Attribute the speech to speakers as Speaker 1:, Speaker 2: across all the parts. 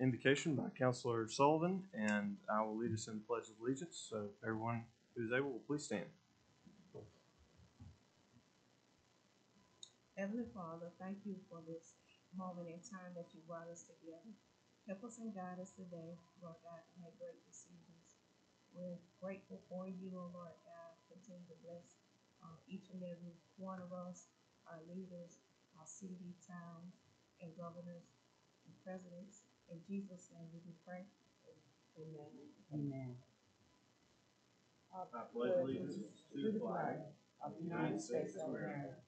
Speaker 1: invocation by Counselor Sullivan, and I will lead us in the Pledge of Allegiance. So everyone who is able will please stand.
Speaker 2: Heavenly Father, thank you for this moment in time that you brought us together. Help us and guide us today, Lord God, to make great decisions. We're grateful for you, oh Lord God. Continue to bless each and every one of us, our leaders, our city, towns, and governors and presidents. In Jesus' name we do pray. Amen.
Speaker 3: Amen.
Speaker 4: I pledge allegiance to the flag of the United States of America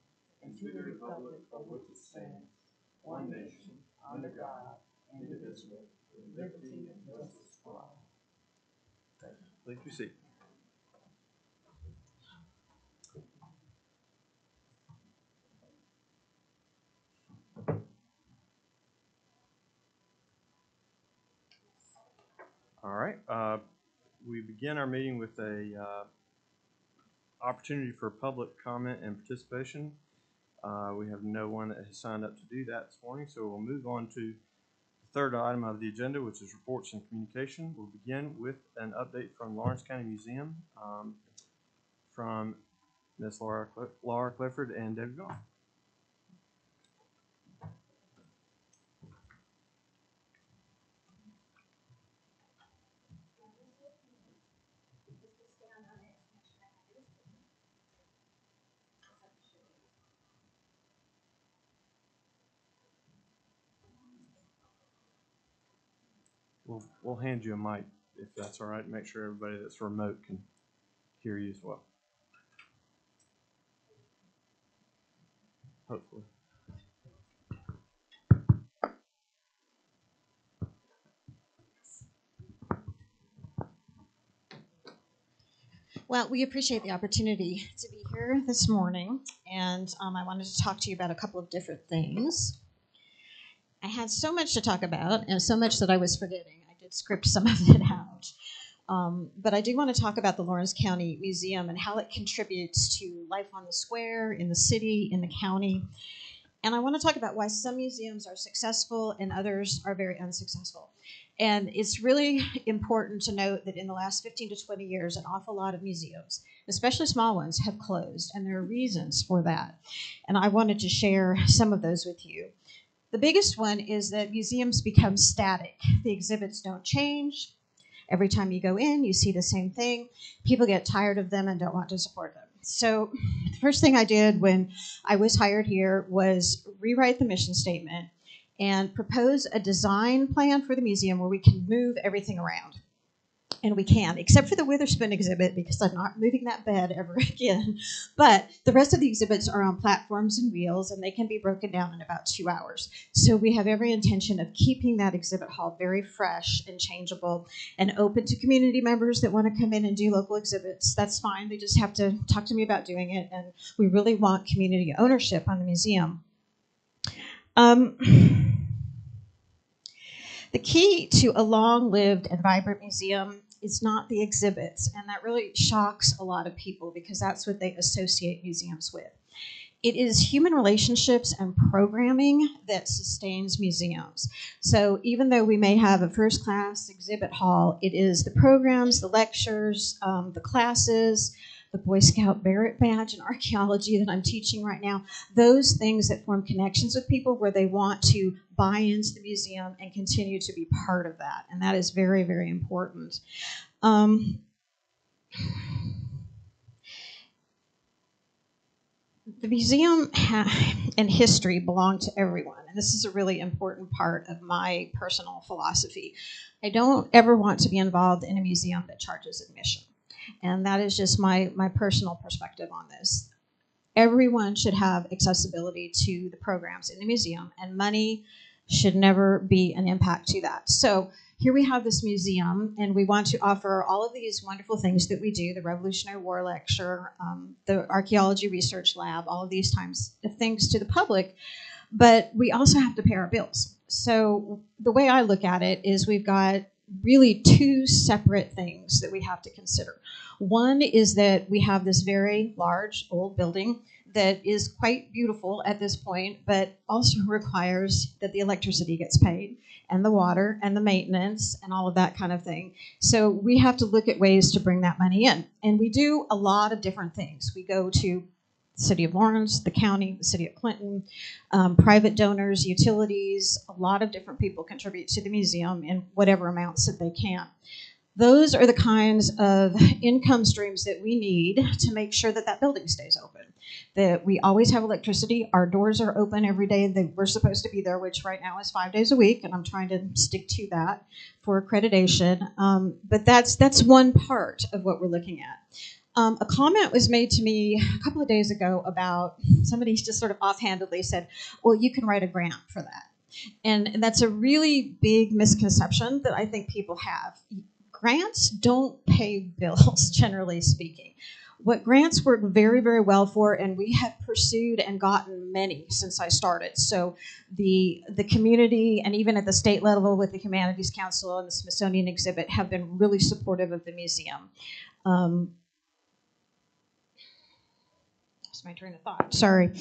Speaker 4: and to the republic for which it stands, one nation, under God, indivisible, with liberty and justice for all.
Speaker 1: Please be seated. All right. We begin our meeting with a opportunity for public comment and participation. We have no one that has signed up to do that this morning, so we'll move on to the third item of the agenda, which is reports and communication. We'll begin with an update from Lawrence County Museum from Ms. Laura Clifford and Debbie Vaughn. We'll hand you a mic if that's all right. Make sure everybody that's remote can hear you as well. Hopefully.
Speaker 5: Well, we appreciate the opportunity to be here this morning, and I wanted to talk to you about a couple of different things. I had so much to talk about, and so much that I was forgetting. I did script some of it out. But I do want to talk about the Lawrence County Museum and how it contributes to life on the square, in the city, in the county. And I want to talk about why some museums are successful and others are very unsuccessful. And it's really important to note that in the last 15 to 20 years, an awful lot of museums, especially small ones, have closed, and there are reasons for that. And I wanted to share some of those with you. The biggest one is that museums become static. The exhibits don't change. Every time you go in, you see the same thing. People get tired of them and don't want to support them. So the first thing I did when I was hired here was rewrite the mission statement and propose a design plan for the museum where we can move everything around. And we can, except for the Witherspoon exhibit, because I'm not moving that bed ever again. But the rest of the exhibits are on platforms and wheels, and they can be broken down in about 2 hours. So we have every intention of keeping that exhibit hall very fresh and changeable and open to community members that want to come in and do local exhibits. That's fine. They just have to talk to me about doing it, and we really want community ownership on the museum. The key to a long-lived and vibrant museum is not the exhibits, and that really shocks a lot of people because that's what they associate museums with. It is human relationships and programming that sustains museums. So even though we may have a first-class exhibit hall, it is the programs, the lectures, the classes, the Boy Scout Merit Badge in archaeology that I'm teaching right now, those things that form connections with people where they want to buy into the museum and continue to be part of that. And that is very, very important. The museum and history belong to everyone. And this is a really important part of my personal philosophy. I don't ever want to be involved in a museum that charges admission. And that is just my personal perspective on this. Everyone should have accessibility to the programs in the museum, and money should never be an impact to that. So here we have this museum, and we want to offer all of these wonderful things that we do, the Revolutionary War Lecture, the Archaeology Research Lab, all of these types of things to the public, but we also have to pay our bills. So the way I look at it is we've got really two separate things that we have to consider. One is that we have this very large old building that is quite beautiful at this point, but also requires that the electricity gets paid and the water and the maintenance and all of that kind of thing. So we have to look at ways to bring that money in. And we do a lot of different things. We go to the city of Lawrence, the county, the city of Clinton, private donors, utilities, a lot of different people contribute to the museum in whatever amounts that they can. Those are the kinds of income streams that we need to make sure that that building stays open, that we always have electricity. Our doors are open every day that we're supposed to be there, which right now is 5 days a week, and I'm trying to stick to that for accreditation. But that's one part of what we're looking at. A comment was made to me a couple of days ago about somebody just sort of offhandedly said, well, you can write a grant for that. And that's a really big misconception that I think people have. Grants don't pay bills, generally speaking. What grants work very, very well for, and we have pursued and gotten many since I started. So the community, and even at the state level with the Humanities Council and the Smithsonian exhibit, have been really supportive of the museum. That's my train of thought. Sorry.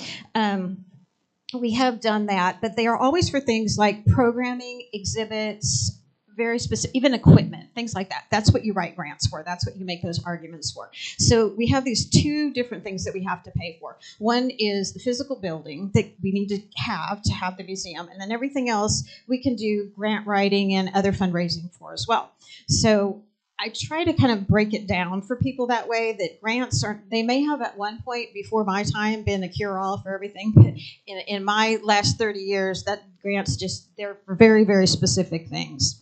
Speaker 5: We have done that, but they are always for things like programming, exhibits, very specific, even equipment, things like that. That's what you write grants for. That's what you make those arguments for. So we have these two different things that we have to pay for. One is the physical building that we need to have the museum, and then everything else we can do grant writing and other fundraising for as well. So I try to kind of break it down for people that way, that grants they may have at one point before my time been a cure-all for everything, but in my last 30 years, that grants they're for very, very specific things.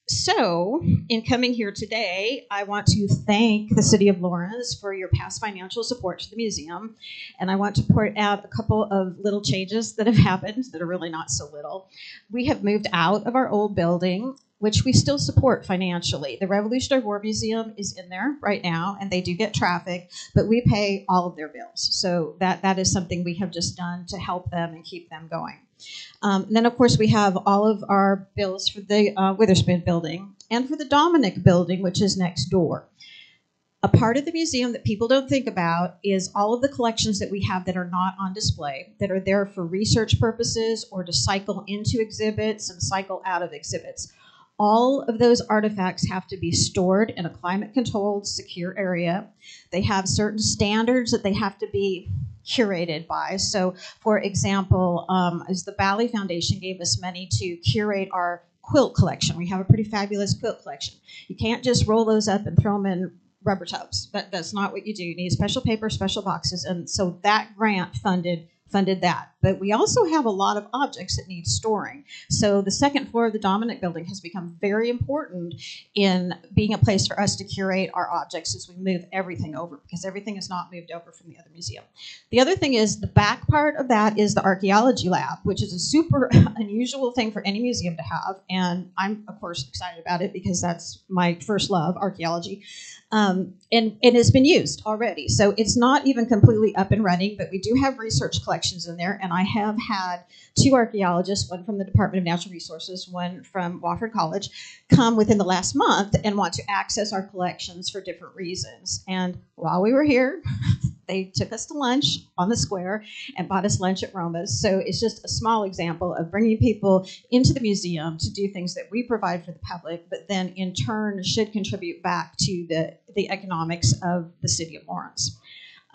Speaker 5: So, in coming here today, I want to thank the City of Lawrence for your past financial support to the museum, and I want to point out a couple of little changes that have happened that are really not so little. We have moved out of our old building, which we still support financially. The Revolutionary War Museum is in there right now, and they do get traffic, but we pay all of their bills. So that is something we have just done to help them and keep them going. And then, of course, we have all of our bills for the Witherspoon building and for the Dominic building, which is next door. A part of the museum that people don't think about is all of the collections that we have that are not on display, that are there for research purposes or to cycle into exhibits and cycle out of exhibits. All of those artifacts have to be stored in a climate-controlled, secure area. They have certain standards that they have to be curated by. So, for example, as the Bally Foundation gave us money to curate our quilt collection. We have a pretty fabulous quilt collection. You can't just roll those up and throw them in rubber tubs. That's not what you do. You need special paper, special boxes, and so that grant funded that. But we also have a lot of objects that need storing. So the second floor of the Dominic building has become very important in being a place for us to curate our objects as we move everything over, because everything is not moved over from the other museum. The other thing is the back part of that is the archaeology lab, which is a super unusual thing for any museum to have. And I'm, of course, excited about it because that's my first love, archaeology. And it has been used already. So it's not even completely up and running, but we do have research collections in there. And I have had 2 archaeologists, one from the Department of Natural Resources, one from Wofford College, come within the last month and want to access our collections for different reasons. And while we were here, they took us to lunch on the square and bought us lunch at Roma's. So it's just a small example of bringing people into the museum to do things that we provide for the public, but then in turn should contribute back to the economics of the city of Lawrence.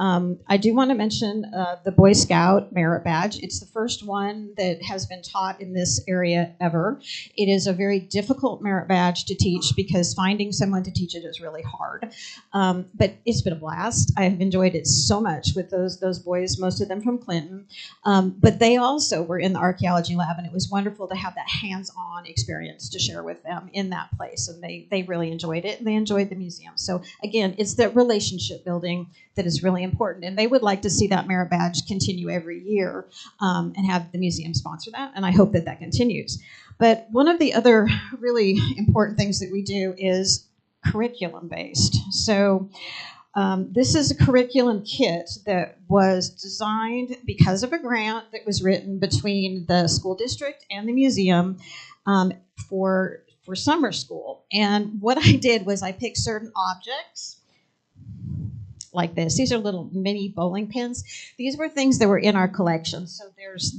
Speaker 5: I do want to mention the Boy Scout Merit Badge. It's the first one that has been taught in this area ever. It is a very difficult merit badge to teach because finding someone to teach it is really hard. But it's been a blast. I have enjoyed it so much with those boys, most of them from Clinton. But they also were in the archaeology lab, and it was wonderful to have that hands-on experience to share with them in that place. And they really enjoyed it, and they enjoyed the museum. So again, it's the relationship building that is really important, and they would like to see that merit badge continue every year and have the museum sponsor that, and I hope that continues. But one of the other really important things that we do is curriculum-based. So this is a curriculum kit that was designed because of a grant that was written between the school district and the museum for summer school. And what I did was I picked certain objects. like this. These are little mini bowling pins. These were things that were in our collection. So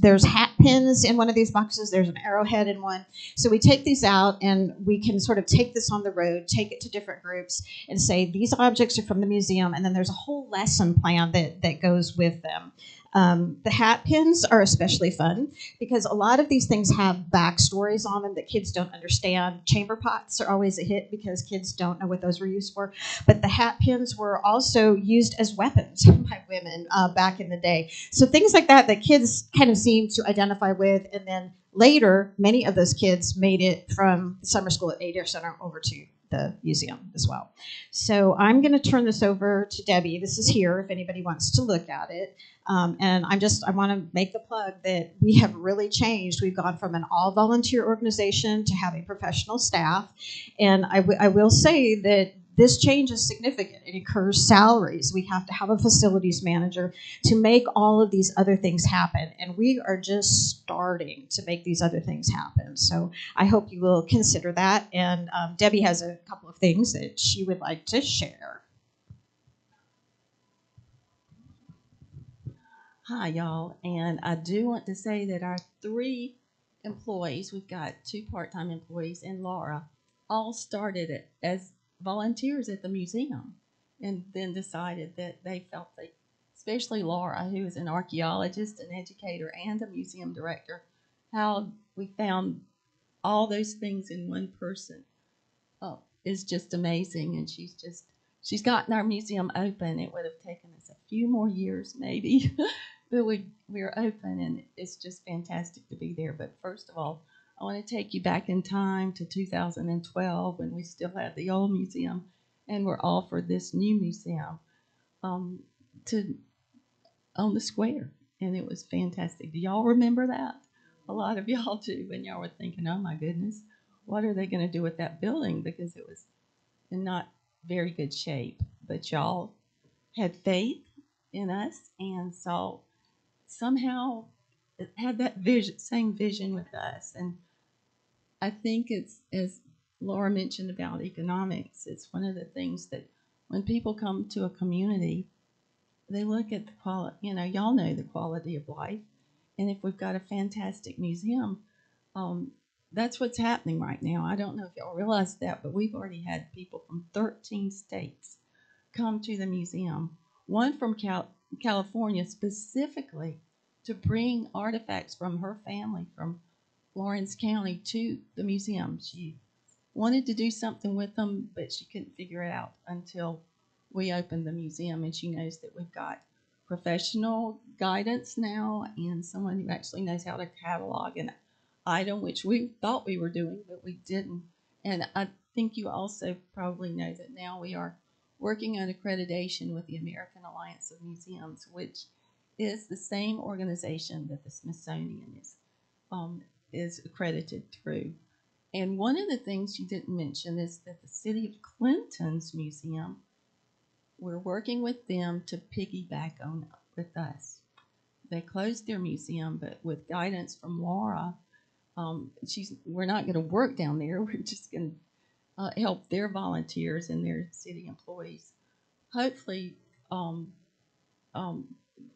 Speaker 5: there's hat pins in one of these boxes. There's an arrowhead in one. So we take these out and we can sort of take this on the road, take it to different groups and say these objects are from the museum. And then there's a whole lesson plan that goes with them. The hat pins are especially fun because a lot of these things have backstories on them that kids don't understand. Chamber pots are always a hit because kids don't know what those were used for. But the hat pins were also used as weapons by women back in the day. So things like that kids kind of seem to identify with. And then later, many of those kids made it from the summer school at Adair Center over to the museum as well. So I'm going to turn this over to Debbie. This is here if anybody wants to look at it. And I want to make the plug that we have really changed. We've gone from an all-volunteer organization to having professional staff. And I will say that this change is significant. It incurs salaries. We have to have a facilities manager to make all of these other things happen. And we are just starting to make these other things happen. So I hope you will consider that. And Debbie has a couple of things that she would like to share.
Speaker 4: Hi, y'all. And I do want to say that our 3 employees, we've got 2 part-time employees and Laura, all started as volunteers at the museum and then decided that they felt that, especially Laura, who is an archaeologist, an educator, and a museum director, how we found all those things in one person is just amazing. And she's gotten our museum open. It would have taken us a few more years maybe, but we're open and it's just fantastic to be there. But first of all, I want to take you back in time to 2012 when we still had the old museum and were offered this new museum on the square. And it was fantastic. Do y'all remember that? A lot of y'all do, when y'all were thinking, oh my goodness, what are they going to do with that building? Because it was in not very good shape. But y'all had faith in us and saw somehow it had that same vision with us. And I think it's, as Laura mentioned about economics, it's one of the things that when people come to a community, they look at the quality, y'all know the quality of life. And if we've got a fantastic museum, that's what's happening right now. I don't know if y'all realize that, but we've already had people from 13 states come to the museum. One from California specifically to bring artifacts from her family from Lawrence County to the museum. She wanted to do something with them, but she couldn't figure it out until we opened the museum. And she knows that we've got professional guidance now and someone who actually knows how to catalog an item, which we thought we were doing, but we didn't. And I think you also probably know that now we are working on accreditation with the American Alliance of Museums, which is the same organization that the Smithsonian is accredited through. And one of the things you didn't mention is that the City of Clinton's museum, we're working with them to piggyback on with us. They closed their museum, but with guidance from Laura, we're not going to work down there. We're just going to help their volunteers and their city employees hopefully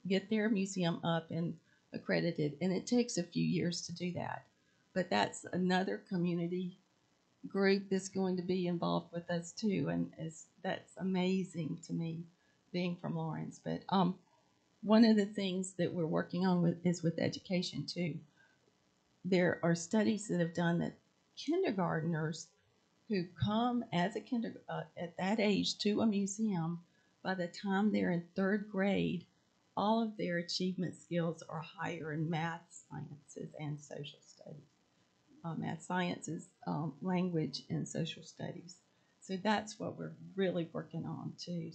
Speaker 4: get their museum up and accredited. And it takes a few years to do that. But that's another community group that's going to be involved with us too. And that's amazing to me, being from Lawrence. But one of the things that we're working on is with education too. There are studies that have done that kindergartners who come as at that age to a museum, by the time they're in 3rd grade, all of their achievement skills are higher in math, sciences, and social studies. Math, sciences, language, and social studies. So that's what we're really working on too.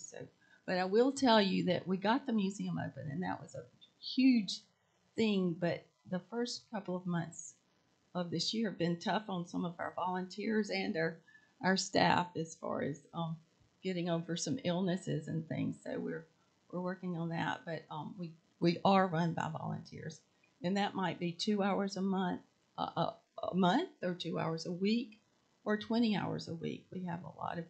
Speaker 4: But I will tell you that we got the museum open, and that was a huge thing. But the first couple of months of this year have been tough on some of our volunteers and our staff as far as getting over some illnesses and things. So we're working on that. But we are run by volunteers, and that might be 2 hours a month, or 2 hours a week, or 20 hours a week. We have a lot of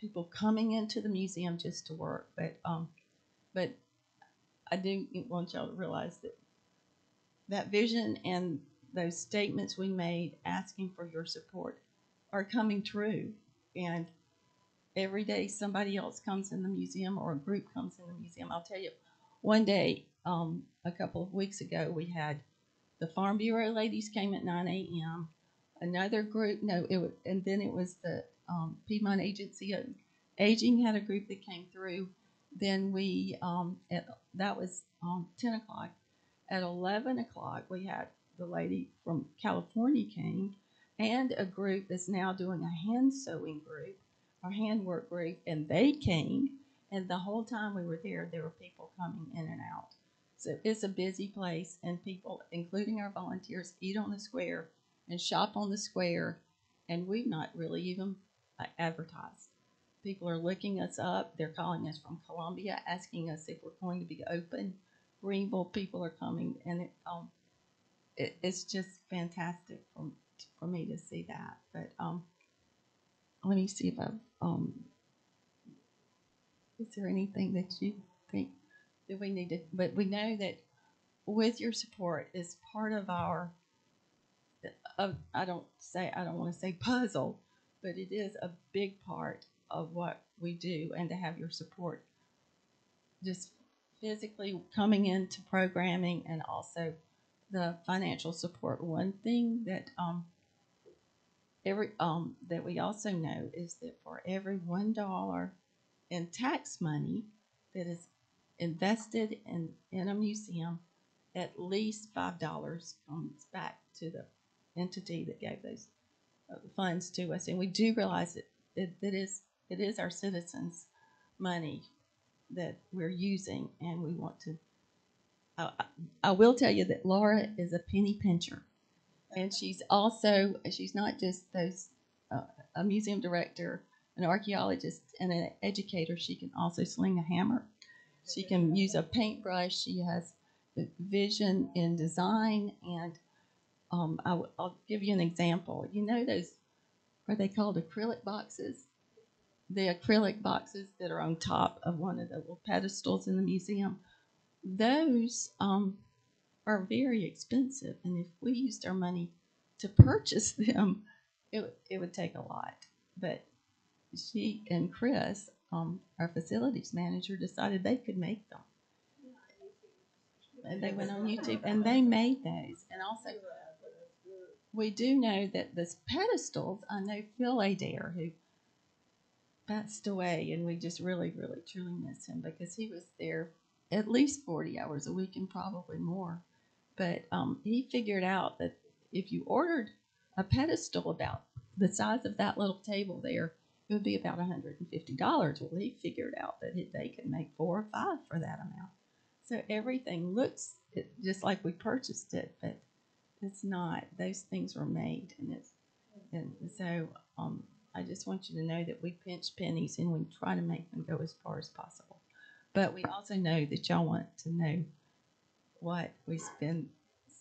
Speaker 4: people coming into the museum just to work, but I do want y'all to realize that that vision and those statements we made asking for your support are coming true. And every day somebody else comes in the museum or a group comes in the museum. I'll tell you, one day, a couple of weeks ago, we had the Farm Bureau ladies came at 9 a.m. Another group, and then it was the Piedmont Agency of Aging had a group that came through. Then that was 10 o'clock. At 11 o'clock, we had the lady from California came, and a group that's now doing a hand sewing group, or handwork group, and they came. And the whole time we were there were people coming in and out. So it's a busy place, and people, including our volunteers, eat on the square and shop on the square, and we've not really even advertised. People are looking us up. They're calling us from Columbia, asking us if we're going to be open. Greenwood people are coming, and it's just fantastic for me to see that. But let me see if is there anything that you think that we need to? But we know that with your support is part of our. I don't want to say puzzle, but it is a big part of what we do, and to have your support, just physically coming into programming and also the financial support. One thing that that we also know is that for every $1 in tax money that is invested in a museum, at least $5 comes back to the entity that gave those funds to us. And we do realize that it is our citizens' money that we're using, and we want to. I will tell you that Laura is a penny pincher, and she's not just a museum director, an archaeologist, and an educator. She can also sling a hammer. She can use a paintbrush. She has vision in design, and I'll give you an example. You know those, are they called acrylic boxes? The acrylic boxes that are on top of one of the little pedestals in the museum. Those are very expensive, and if we used our money to purchase them, it would take a lot. But she and Chris, our facilities manager, decided they could make them. And they went on YouTube and they made those. And also, we do know that this pedestals, I know Phil Adair, who passed away, and we just really, really, truly miss him because he was there at least 40 hours a week and probably more. But he figured out that if you ordered a pedestal about the size of that little table there, it would be about $150. Well, he figured out that they could make 4 or 5 for that amount. So everything looks just like we purchased it, but it's not. Those things were made, and so I just want you to know that we pinch pennies and we try to make them go as far as possible. But we also know that y'all want to know what we spend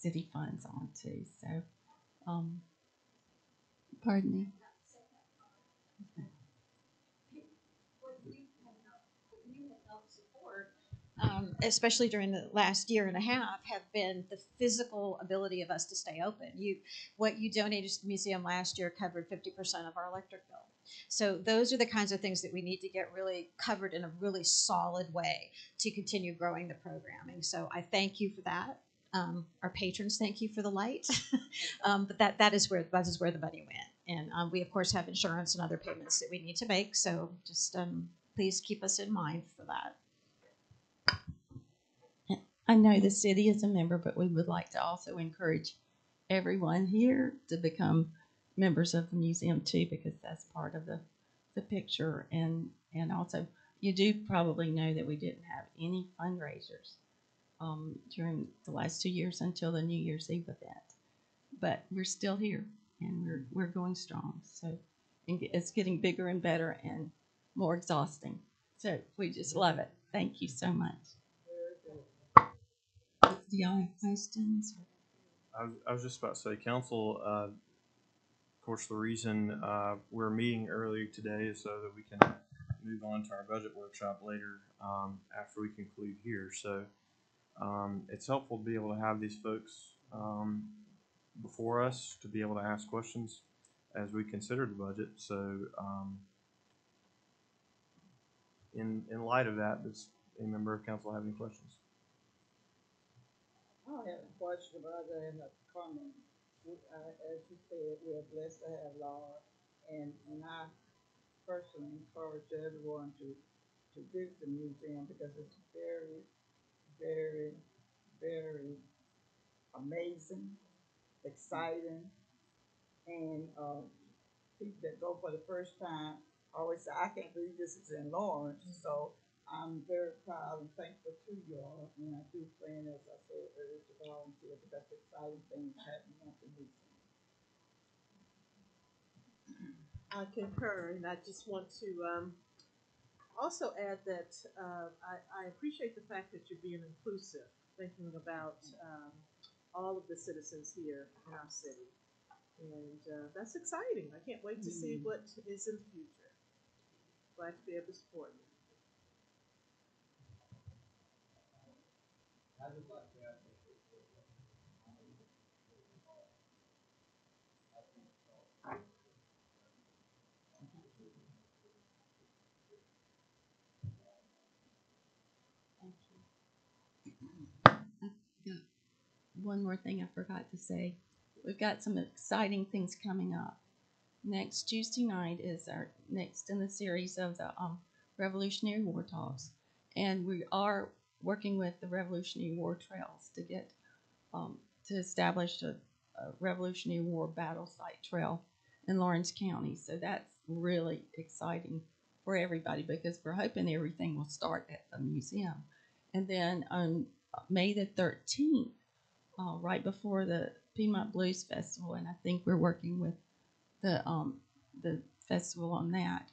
Speaker 4: city funds on too. So, pardon me.
Speaker 5: Especially during the last year and a half, have been the physical ability of us to stay open. What you donated to the museum last year covered 50% of our electric bill. So those are the kinds of things that we need to get really covered in a really solid way to continue growing the programming. So I thank you for that. Our patrons thank you for the light. But that is where the money went. And we of course have insurance and other payments that we need to make. So just please keep us in mind for that. I know the city is a member, but we would like to also encourage everyone here to become members of the museum too, because that's part of the picture. And also, you do probably know that we didn't have any fundraisers during the last 2 years until the New Year's Eve event. But we're still here, and we're going strong. So it's getting bigger and better and more exhausting. So we just love it. Thank you so much. Do y'all have questions?
Speaker 1: I was just about to say, council, of course, the reason we're meeting early today is so that we can move on to our budget workshop later after we conclude here. So it's helpful to be able to have these folks before us to be able to ask questions as we consider the budget. So in light of that, does any member of council have any questions?
Speaker 4: I don't have a question, but I have a comment. As you said, we are blessed to have Laura, and I personally encourage everyone to visit the museum because it's very, very, very amazing, exciting, and people that go for the first time always say, I can't believe this is in Lawrence. So I'm very proud and thankful to you all, and I do plan, as I said earlier, to volunteer because exciting things happening at the museum.
Speaker 3: I concur, and I just want to also add that I appreciate the fact that you're being inclusive, thinking about all of the citizens here in our city. And that's exciting. I can't wait to see what is in the future. Glad to be able to support you.
Speaker 6: Got one more thing I forgot to say. We've got some exciting things coming up. Next Tuesday night is our next in the series of the Revolutionary War Talks. And we are working with the Revolutionary War Trails to get to establish a Revolutionary War battle site trail in Lawrence County. So that's really exciting for everybody because we're hoping everything will start at the museum. And then on May the 13th, right before the Piedmont Blues Festival, and I think we're working with the festival on that.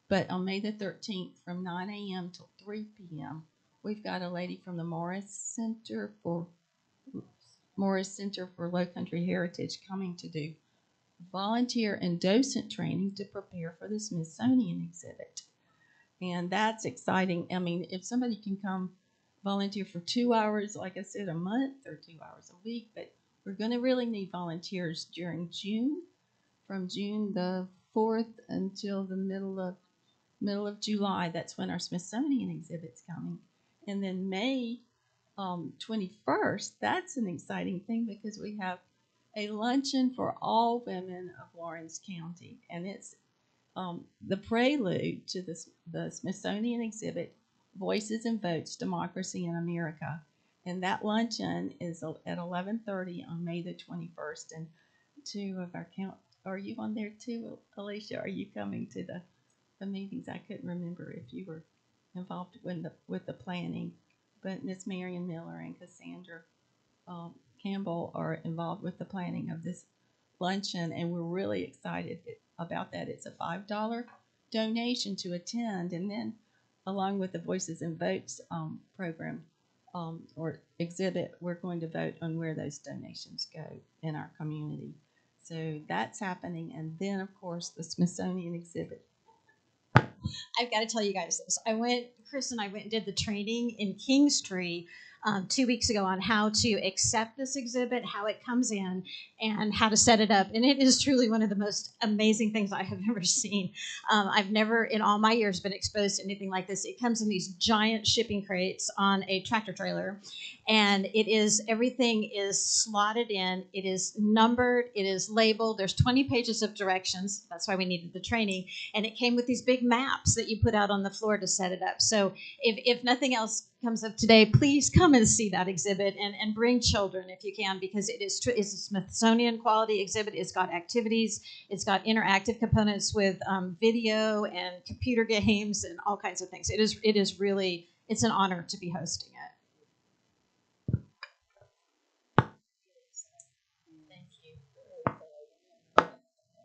Speaker 6: But on May the 13th, from 9 a.m. till 3 p.m., we've got a lady from the Morris Center for Low Country Heritage coming to do volunteer and docent training to prepare for the Smithsonian exhibit. And that's exciting. I mean, if somebody can come volunteer for 2 hours, like I said, a month or 2 hours a week, but we're going to really need volunteers during June, from June the 4th until the middle of July. That's when our Smithsonian exhibit's coming. And then May 21st, that's an exciting thing because we have a luncheon for all women of Lawrence County. And it's the prelude to the Smithsonian exhibit, Voices and Votes, Democracy in America. And that luncheon is at 11:30 on May the 21st. And two of our are you on there too, Alicia? Are you coming to the meetings? I couldn't remember if you were involved with the planning, but Miss Marion Miller and Cassandra Campbell are involved with the planning of this luncheon, and we're really excited about that. It's a $5 donation to attend, and then along with the Voices and Votes program or exhibit, we're going to vote on where those donations go in our community. So that's happening, and then of course the Smithsonian exhibit.
Speaker 5: I've got to tell you guys this. Chris and I went and did the training in Kingstree 2 weeks ago on how to accept this exhibit, how it comes in, and how to set it up. And it is truly one of the most amazing things I have ever seen. I've never, in all my years, been exposed to anything like this. It comes in these giant shipping crates on a tractor trailer, and everything is slotted in. It is numbered. It is labeled. There's 20 pages of directions. That's why we needed the training. And it came with these big maps that you put out on the floor to set it up. So if nothing else comes up today, please come and see that exhibit and bring children if you can, because it's a Smithsonian quality exhibit. It's got activities, it's got interactive components with video and computer games and all kinds of things. It is really, it's an honor to be hosting it.
Speaker 6: Thank you.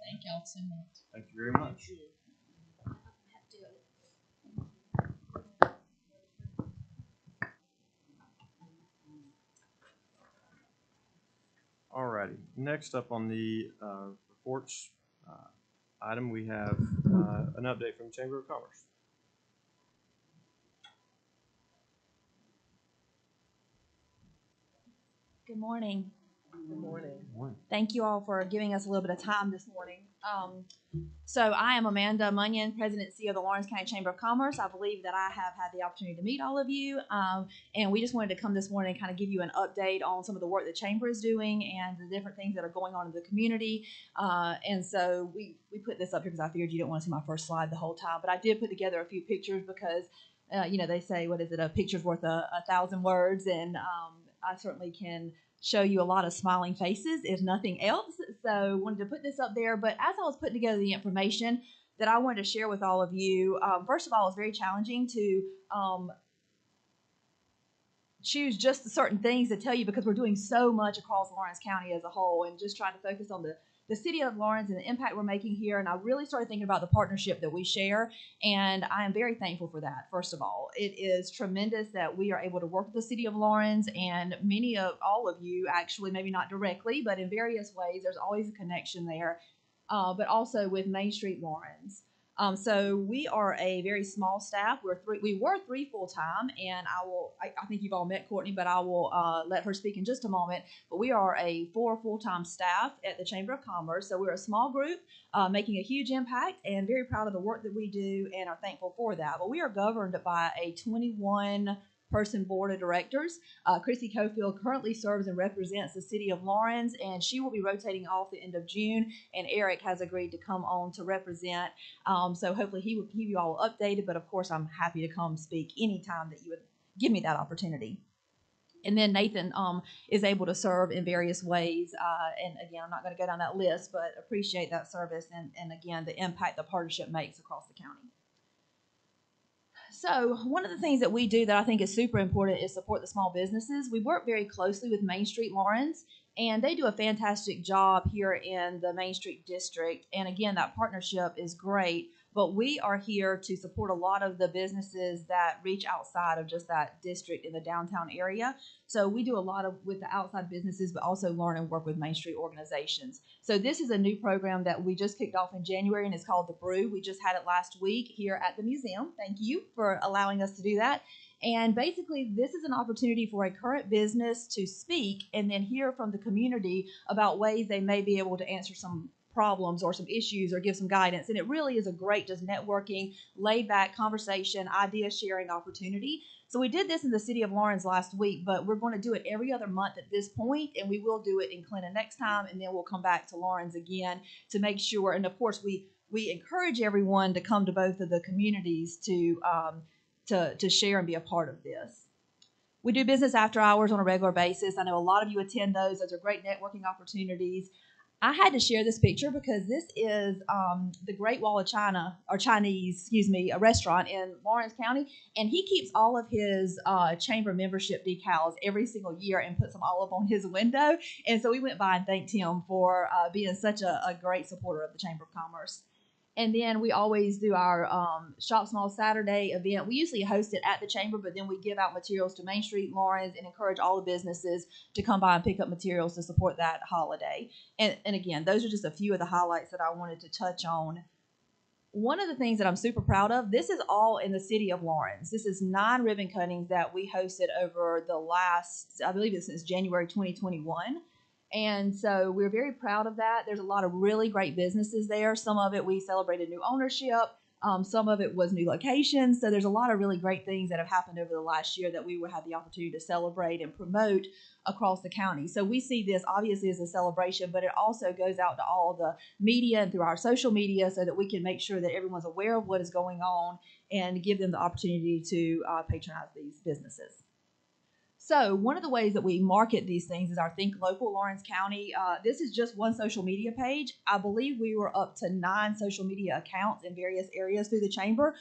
Speaker 6: Thank y'all so much.
Speaker 1: Thank you very much. Alrighty, next up on the reports item, we have an update from the Chamber of Commerce.
Speaker 7: Good morning.
Speaker 3: Good morning.
Speaker 7: Thank you all for giving us a little bit of time this morning. So I am Amanda Munyon, President and CEO of the Lawrence County Chamber of Commerce. I believe that I have had the opportunity to meet all of you, and we just wanted to come this morning and kind of give you an update on some of the work the Chamber is doing and the different things that are going on in the community. And so we put this up here because I figured you didn't want to see my first slide the whole time, but I did put together a few pictures because, they say, what is it, a picture's worth a 1,000 words, and I certainly can show you a lot of smiling faces, if nothing else. So wanted to put this up there. But as I was putting together the information that I wanted to share with all of you, first of all, it's very challenging to choose just the certain things to tell you because we're doing so much across Lawrence County as a whole and just trying to focus on the city of Lawrence and the impact we're making here. And I really started thinking about the partnership that we share. And I am very thankful for that, first of all. It is tremendous that we are able to work with the city of Lawrence, and all of you, actually, maybe not directly, but in various ways, there's always a connection there, but also with Main Street Lawrence. So we are a very small staff. We were three full time, and I think you've all met Courtney, but I will let her speak in just a moment. But we are a 4 full-time staff at the Chamber of Commerce. So we're a small group making a huge impact, and very proud of the work that we do and are thankful for that. But we are governed by a 21-person board of directors. Chrissy Cofield currently serves and represents the city of Lawrence, and she will be rotating off the end of June, and Eric has agreed to come on to represent. So hopefully he will keep you all updated, but of course I'm happy to come speak anytime that you would give me that opportunity. And then Nathan is able to serve in various ways. And again, I'm not going to go down that list, but appreciate that service and again, the impact the partnership makes across the county. So one of the things that we do that I think is super important is support the small businesses. We work very closely with Main Street Lawrence, and they do a fantastic job here in the Main Street district. And again, that partnership is great, but we are here to support a lot of the businesses that reach outside of just that district in the downtown area. So we do a lot with the outside businesses, but also learn and work with Main Street organizations. So this is a new program that we just kicked off in January, and it's called the Brew. We just had it last week here at the museum. Thank you for allowing us to do that. And basically, this is an opportunity for a current business to speak and then hear from the community about ways they may be able to answer some problems or some issues or give some guidance. And it really is a great just networking, laid back conversation, idea sharing opportunity. So we did this in the city of Lawrence last week, but we're going to do it every other month at this point, and we will do it in Clinton next time, and then we'll come back to Lawrence again to make sure. And of course, we encourage everyone to come to both of the communities to share and be a part of this. We do business after hours on a regular basis. I know a lot of you attend those. Those are great networking opportunities. I had to share this picture because this is the Great Wall of China, or Chinese, a restaurant in Lawrence County, and he keeps all of his chamber membership decals every single year and puts them all up on his window. And so we went by and thanked him for being such a great supporter of the Chamber of Commerce. And then we always do our Shop Small Saturday event. We usually host it at the Chamber, but then we give out materials to Main Street Lawrence and encourage all the businesses to come by and pick up materials to support that holiday. And again, those are just a few of the highlights that I wanted to touch on. One of the things that I'm super proud of, this is all in the city of Lawrence. This is 9 ribbon cuttings that we hosted over the last, I believe it's since January 2021. And so we're very proud of that. There's a lot of really great businesses there. Some of it we celebrated new ownership. Some of it was new locations. So there's a lot of really great things that have happened over the last year that we will have the opportunity to celebrate and promote across the county. So we see this obviously as a celebration, but it also goes out to all the media and through our social media so that we can make sure that everyone's aware of what is going on and give them the opportunity to patronize these businesses. So one of the ways that we market these things is our Think Local Lawrence County. This is just one social media page. I believe we were up to 9 social media accounts in various areas through the chamber.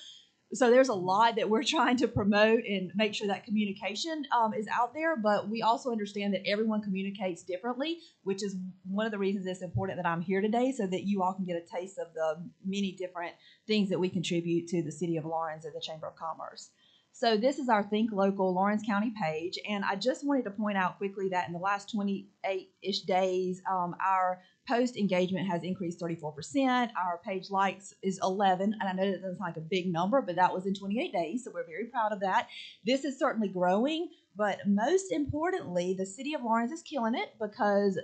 Speaker 7: So there's a lot that we're trying to promote and make sure that communication is out there. But we also understand that everyone communicates differently, which is one of the reasons it's important that I'm here today so that you all can get a taste of the many different things that we contribute to the city of Lawrence and the Chamber of Commerce. So this is our Think Local Lawrence County page, and I just wanted to point out quickly that in the last 28-ish days, our post engagement has increased 34%. Our page likes is 11, and I know that doesn't sound like a big number, but that was in 28 days, so we're very proud of that. This is certainly growing, but most importantly, the city of Lawrence is killing it because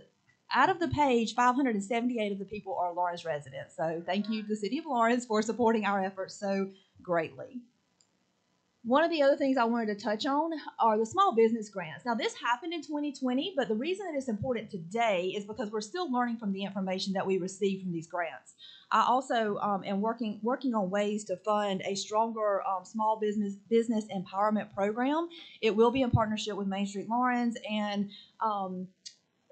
Speaker 7: out of the page, 578 of the people are Lawrence residents. So thank you to the city of Lawrence for supporting our efforts so greatly. One of the other things I wanted to touch on are the small business grants. Now, this happened in 2020, but the reason that it's important today is because we're still learning from the information that we receive from these grants. I also am working on ways to fund a stronger small business empowerment program. It will be in partnership with Main Street Lawrence. And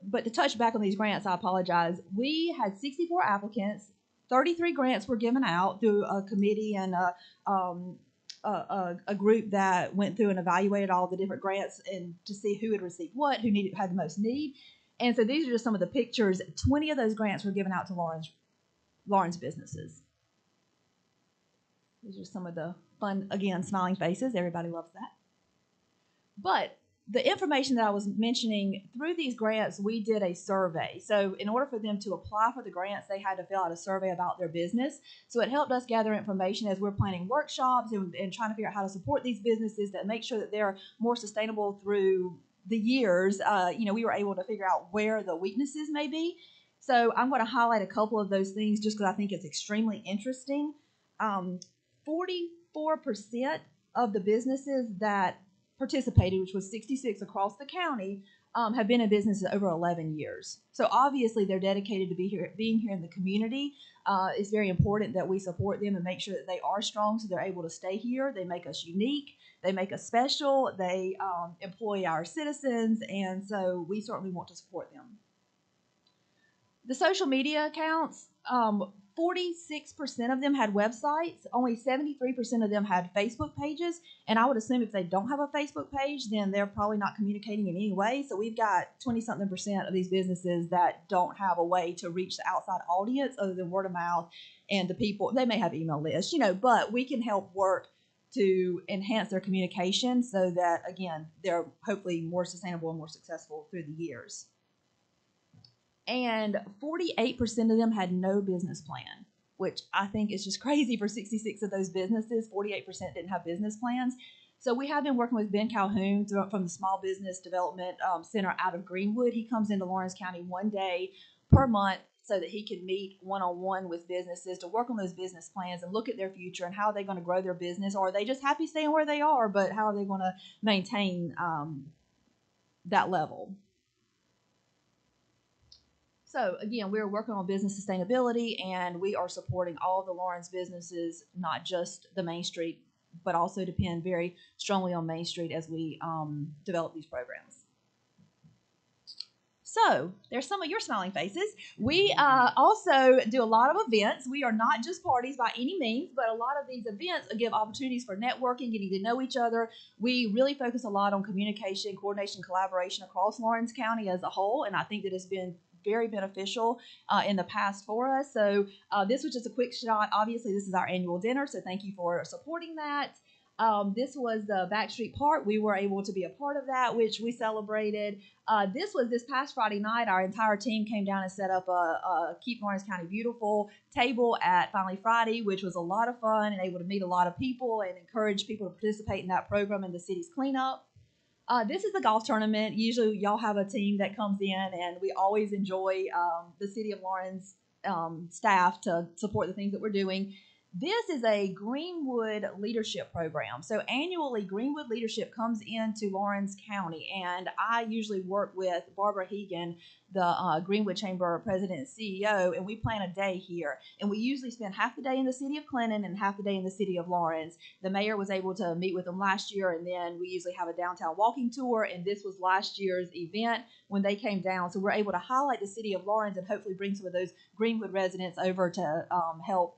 Speaker 7: but to touch back on these grants, I apologize. We had 64 applicants. 33 grants were given out through a committee and a group that went through and evaluated all the different grants and to see who had received what, who had the most need. And so these are just some of the pictures. 20 of those grants were given out to Lawrence businesses. These are some of the fun, again, smiling faces. Everybody loves that. But the information that I was mentioning, through these grants, we did a survey. So in order for them to apply for the grants, they had to fill out a survey about their business. So it helped us gather information as we're planning workshops and trying to figure out how to support these businesses that make sure that they're more sustainable through the years. We were able to figure out where the weaknesses may be. So I'm going to highlight a couple of those things just because I think it's extremely interesting. 44% of the businesses that participated, which was 66 across the county, have been in business over 11 years. So obviously they're dedicated to being here in the community. It's very important that we support them and make sure that they are strong so they're able to stay here. They make us unique. They make us special. They employ our citizens, and so we certainly want to support them. The social media accounts, 46% of them had websites. Only 73% of them had Facebook pages. And I would assume if they don't have a Facebook page, then they're probably not communicating in any way. So we've got 20-something% of these businesses that don't have a way to reach the outside audience other than word of mouth and the people. They may have email lists, but we can help work to enhance their communication so that, again, they're hopefully more sustainable and more successful through the years. And 48% of them had no business plan, which I think is just crazy for 66 of those businesses. 48% didn't have business plans. So we have been working with Ben Calhoun from the Small Business Development Center out of Greenwood. He comes into Lawrence County one day per month so that he can meet one-on-one with businesses to work on those business plans and look at their future and how are they going to grow their business, or are they just happy staying where they are, but how are they going to maintain that level. So again, we're working on business sustainability, and we are supporting all of the Lawrence businesses, not just the Main Street, but also depend very strongly on Main Street as we develop these programs. So there's some of your smiling faces. We also do a lot of events. We are not just parties by any means, but a lot of these events give opportunities for networking, getting to know each other. We really focus a lot on communication, coordination, collaboration across Lawrence County as a whole, and I think that it's been very beneficial in the past for us. So this was just a quick shot. Obviously, this is our annual dinner, so thank you for supporting that. This was the Backstreet Park. We were able to be a part of that, which we celebrated. This was this past Friday night. Our entire team came down and set up a Keep Lawrence County Beautiful table at Finally Friday, which was a lot of fun and able to meet a lot of people and encourage people to participate in that program in the city's cleanup. This is the golf tournament. Usually y'all have a team that comes in, and we always enjoy the City of Lawrence staff to support the things that we're doing. This is a Greenwood leadership program. So annually, Greenwood leadership comes into Lawrence County, and I usually work with Barbara Hegan, the Greenwood Chamber President and CEO, and we plan a day here. And we usually spend half the day in the city of Clinton and half the day in the city of Lawrence. The mayor was able to meet with them last year, and then we usually have a downtown walking tour, and this was last year's event when they came down. So we're able to highlight the city of Lawrence and hopefully bring some of those Greenwood residents over to help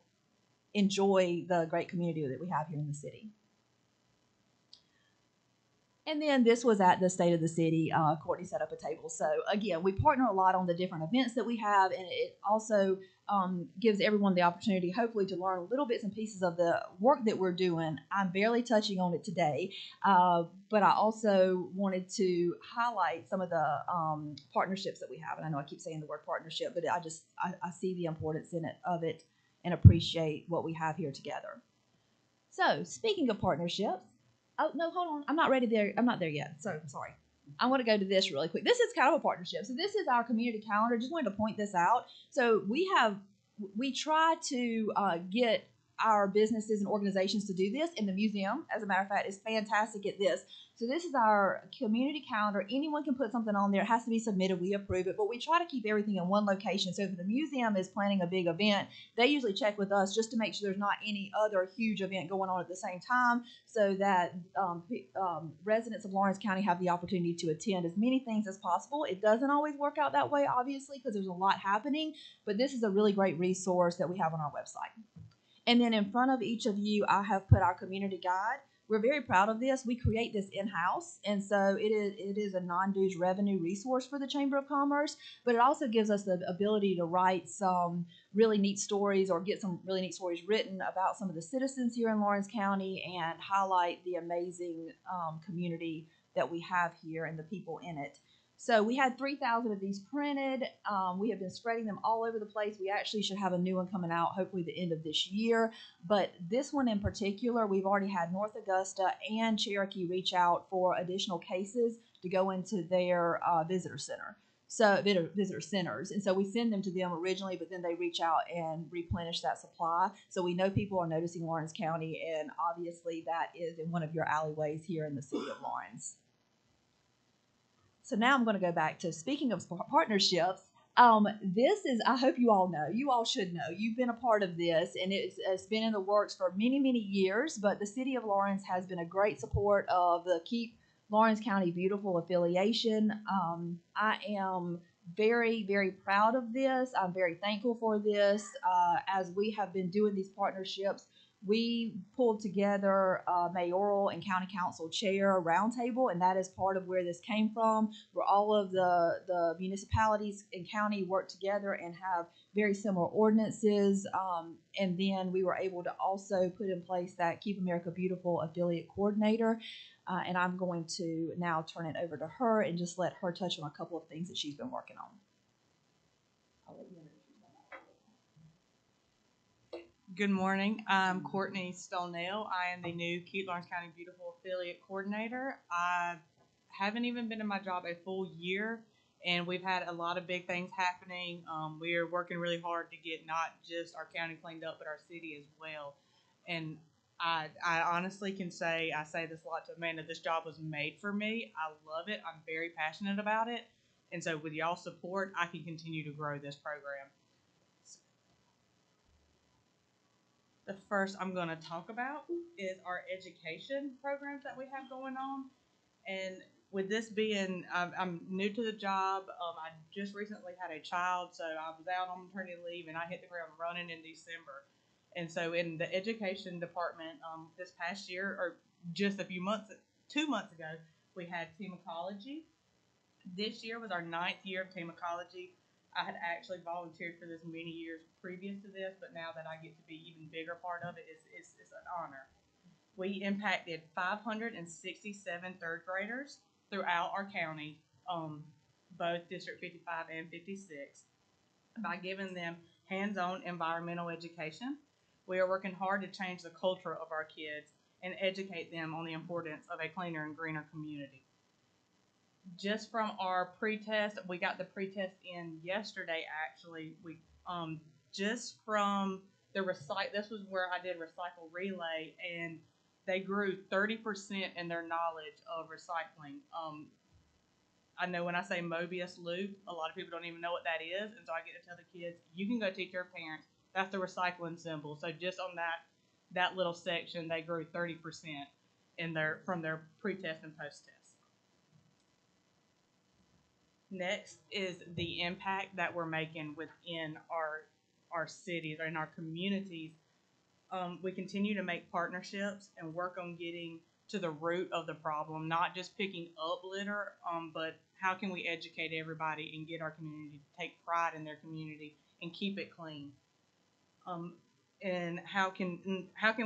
Speaker 7: enjoy the great community that we have here in the city. And then this was at the State of the City. Courtney set up a table. So again, we partner a lot on the different events that we have, and it also gives everyone the opportunity, hopefully, to learn little bits and pieces of the work that we're doing. I'm barely touching on it today, but I also wanted to highlight some of the partnerships that we have. And I know I keep saying the word partnership, but I see the importance of it and appreciate what we have here together. So speaking of partnerships. Oh, no, hold on. I'm not ready there. I'm not there yet. So sorry. I want to go to this really quick. This is kind of a partnership. So this is our community calendar. Just wanted to point this out. So we try to get our businesses and organizations to do this, and the museum, as a matter of fact, is fantastic at this. So this is our community calendar. Anyone can put something on there. It has to be submitted. We approve it, but we try to keep everything in one location. So if the museum is planning a big event, they usually check with us just to make sure there's not any other huge event going on at the same time, so that residents of Lawrence County have the opportunity to attend as many things as possible. It doesn't always work out that way, obviously, because there's a lot happening, but this is a really great resource that we have on our website. And then in front of each of you, I have put our community guide. We're very proud of this. We create this in-house, and so it is a non-dues revenue resource for the Chamber of Commerce, but it also gives us the ability to write some really neat stories or get some really neat stories written about some of the citizens here in Lawrence County and highlight the amazing community that we have here and the people in it. So we had 3,000 of these printed. We have been spreading them all over the place. We actually should have a new one coming out hopefully the end of this year. But this one in particular, we've already had North Augusta and Cherokee reach out for additional cases to go into their visitor centers. And so we send them to them originally, but then they reach out and replenish that supply. So we know people are noticing Lawrence County, and obviously that is in one of your alleyways here in the city of Lawrence. So now I'm going to go back to speaking of partnerships. This is, I hope you all know, you all should know, you've been a part of this, and it's been in the works for many, many years, but the city of Lawrence has been a great support of the Keep Lawrence County Beautiful affiliation. I am very, very proud of this. I'm very thankful for this. As we have been doing these partnerships, we pulled together a mayoral and county council chair roundtable, and that is part of where this came from, where all of the municipalities and county work together and have very similar ordinances. And then we were able to also put in place that Keep America Beautiful affiliate coordinator. And I'm going to now turn it over to her and just let her touch on a couple of things that she's been working on. I'll let you introduce.
Speaker 8: Good morning. I'm Courtney Stolnell. I am the new Keep Lawrence County Beautiful Affiliate Coordinator. I haven't even been in my job a full year, and we've had a lot of big things happening. We are working really hard to get not just our county cleaned up, but our city as well. And I honestly can say, I say this a lot to Amanda, this job was made for me. I love it. I'm very passionate about it. And so with y'all's support, I can continue to grow this program. The first I'm going to talk about is our education programs that we have going on. And with this being, I'm new to the job. I just recently had a child, so I was out on maternity leave, and I hit the ground running in December. And so in the education department, this past year, or just 2 months ago, we had team ecology. This year was our 9th year of team ecology. I had actually volunteered for this many years previous to this, but now that I get to be even bigger part of it, it's an honor. We impacted 567 third graders throughout our county, both District 55 and 56, by giving them hands-on environmental education. We are working hard to change the culture of our kids and educate them on the importance of a cleaner and greener community. Just from our pre-test, we got the pre-test in yesterday, actually. We just from the this was where I did Recycle Relay, and they grew 30% in their knowledge of recycling. I know when I say Mobius loop, a lot of people don't even know what that is, and so I get to tell the kids, you can go teach your parents. That's the recycling symbol. So just on that little section, they grew 30% from their pre-test and post-test. Next is the impact that we're making within our cities or in our communities. We continue to make partnerships and work on getting to the root of the problem, not just picking up litter, but how can we educate everybody and get our community to take pride in their community and keep it clean? And how can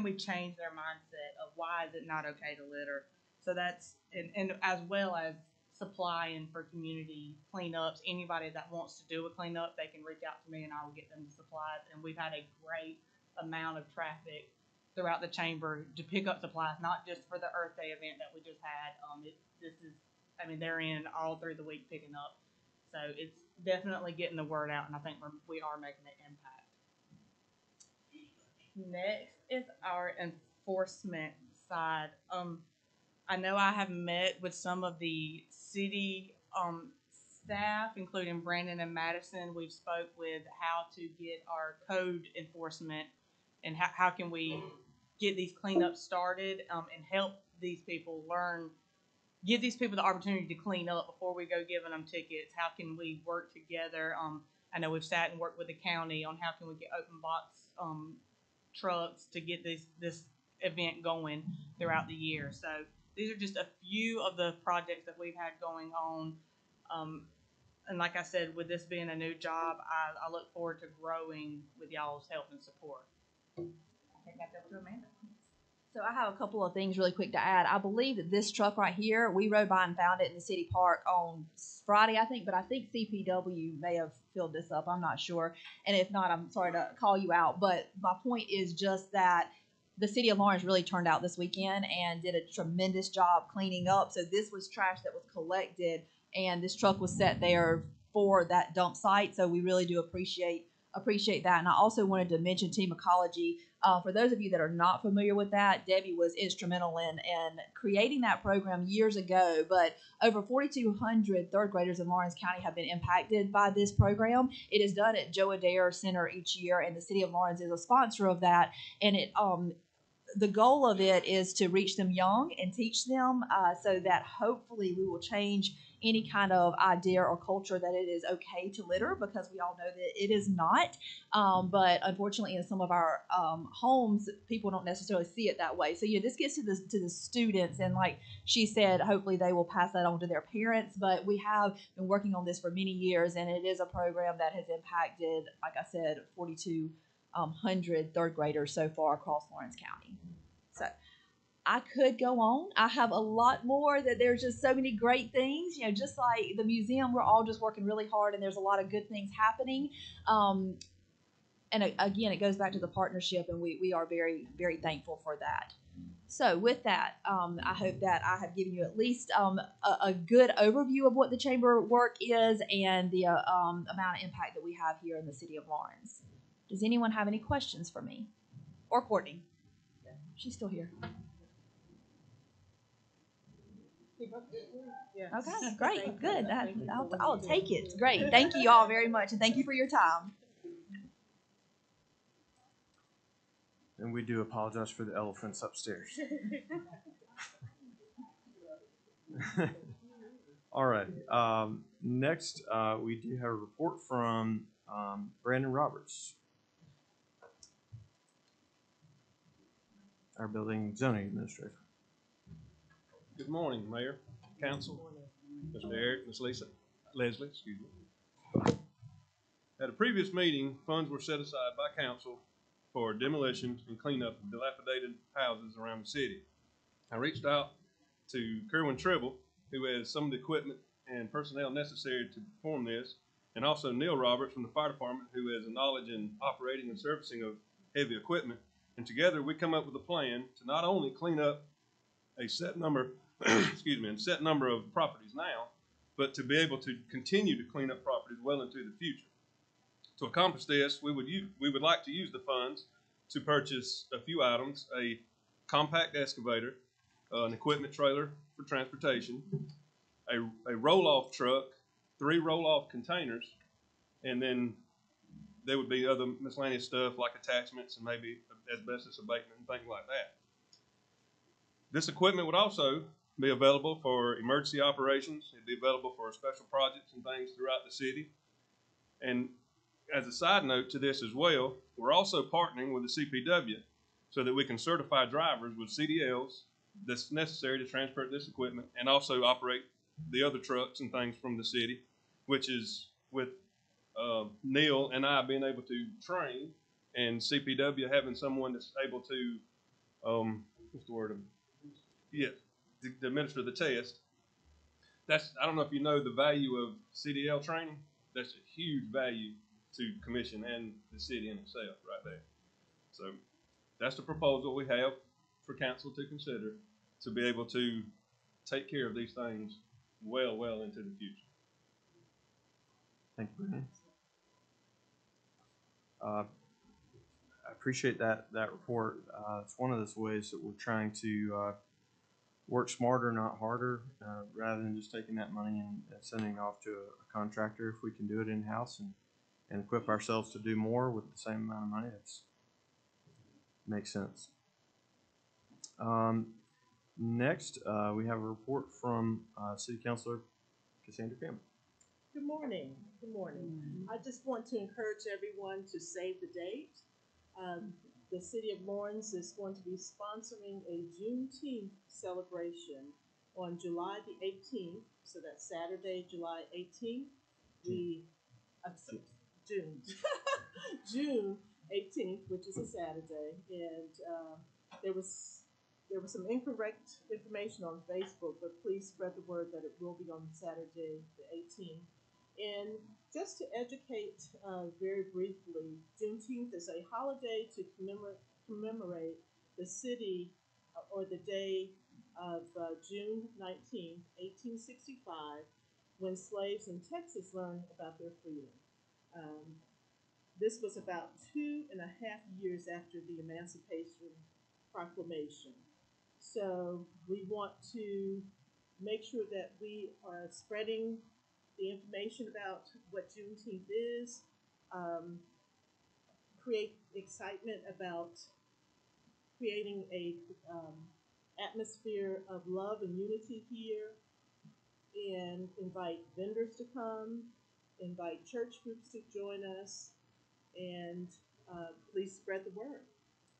Speaker 8: we change their mindset of why is it not okay to litter? So that's, and as well as supplying for community cleanups. Anybody that wants to do a cleanup, they can reach out to me and I will get them the supplies. And we've had a great amount of traffic throughout the chamber to pick up supplies, not just for the Earth Day event that we just had. They're in all through the week picking up. So it's definitely getting the word out, and I think we are making an impact. Next is our enforcement side. I know I have met with some of the city staff, including Brandon and Madison. We've spoke with how to get our code enforcement and how can we get these cleanups started and help these people learn, give these people the opportunity to clean up before we go giving them tickets. How can we work together? I know we've sat and worked with the county on how can we get open box trucks to get this event going throughout the year. So these are just a few of the projects that we've had going on. And like I said, with this being a new job, I look forward to growing with y'all's help and support. I think that's up to Amanda.
Speaker 7: So I have a couple of things really quick to add. I believe that this truck right here, we rode by and found it in the city park on Friday, I think, but I think CPW may have filled this up. I'm not sure. And if not, I'm sorry to call you out. But my point is just that the city of Lawrence really turned out this weekend and did a tremendous job cleaning up. So this was trash that was collected, and this truck was set there for that dump site. So we really do appreciate that. And I also wanted to mention team ecology. For those of you that are not familiar with that, Debbie was instrumental in creating that program years ago. But over 4,200 third graders in Lawrence County have been impacted by this program. It is done at Joe Adair Center each year, and the city of Lawrence is a sponsor of that. And the goal of it is to reach them young and teach them so that hopefully we will change any kind of idea or culture that it is okay to litter, because we all know that it is not. But unfortunately, in some of our homes, people don't necessarily see it that way. So this gets to the students, and like she said, hopefully they will pass that on to their parents. But we have been working on this for many years, and it is a program that has impacted, like I said, 4,200 third graders so far across Lawrence County. So I could go on. I have a lot more. That there's just so many great things. Just like the museum, we're all just working really hard, and there's a lot of good things happening. And again, it goes back to the partnership, and we are very, very thankful for that. So with that, I hope that I have given you at least a good overview of what the chamber work is and the amount of impact that we have here in the city of Lawrence. Does anyone have any questions for me? Or Courtney? She's still here.
Speaker 3: Yes.
Speaker 7: Okay, great, good. I'll take it. Great. Thank you all very much, and thank you for your time.
Speaker 1: And we do apologize for the elephants upstairs. All right. Next, we do have a report from Brandon Roberts, our building zoning administrator.
Speaker 9: Good morning, Mayor, Council, Mr. Eric, Ms. Leslie, excuse me. At a previous meeting, funds were set aside by Council for demolition and cleanup of dilapidated houses around the city. I reached out to Kerwin Tribble, who has some of the equipment and personnel necessary to perform this, and also Neil Roberts from the fire department, who has a knowledge in operating and servicing of heavy equipment. And together we come up with a plan to not only clean up a set number, set number of properties now, but to be able to continue to clean up properties well into the future. To accomplish this, we would like to use the funds to purchase a few items: a compact excavator, an equipment trailer for transportation, a roll-off truck, 3 roll-off containers, and then there would be other miscellaneous stuff like attachments and maybe asbestos abatement and things like that. This equipment would also be available for emergency operations. It'd be available for special projects and things throughout the city. And as a side note to this as well, we're also partnering with the CPW so that we can certify drivers with CDLs that's necessary to transport this equipment and also operate the other trucks and things from the city, which is with Neil and I being able to train, and CPW having someone that's able to, what's the word? Yeah, to administer the test. I don't know if you know the value of CDL training. That's a huge value to commission and the city in itself right there. So that's the proposal we have for council to consider, to be able to take care of these things well into the future.
Speaker 1: Thank you, Brian. I appreciate that report. It's one of those ways that we're trying to work smarter, not harder, rather than just taking that money and sending it off to a contractor. If we can do it in-house and equip ourselves to do more with the same amount of money, that's makes sense. Next, we have a report from City Councilor Cassandra Campbell.
Speaker 3: Good morning. Good morning. I just want to encourage everyone to save the date. The City of Lawrence is going to be sponsoring a Juneteenth celebration on July the 18th. So that's Saturday, July 18th. June. June 18th, which is a Saturday. And there was some incorrect information on Facebook, but please spread the word that it will be on Saturday the 18th. And just to educate very briefly, Juneteenth is a holiday to commemorate the city or the day of June 19th, 1865, when slaves in Texas learned about their freedom. This was about 2.5 years after the Emancipation Proclamation. So we want to make sure that we are spreading the information about what Juneteenth is, create excitement about creating a atmosphere of love and unity here, and invite vendors to come, invite church groups to join us, and please spread the word.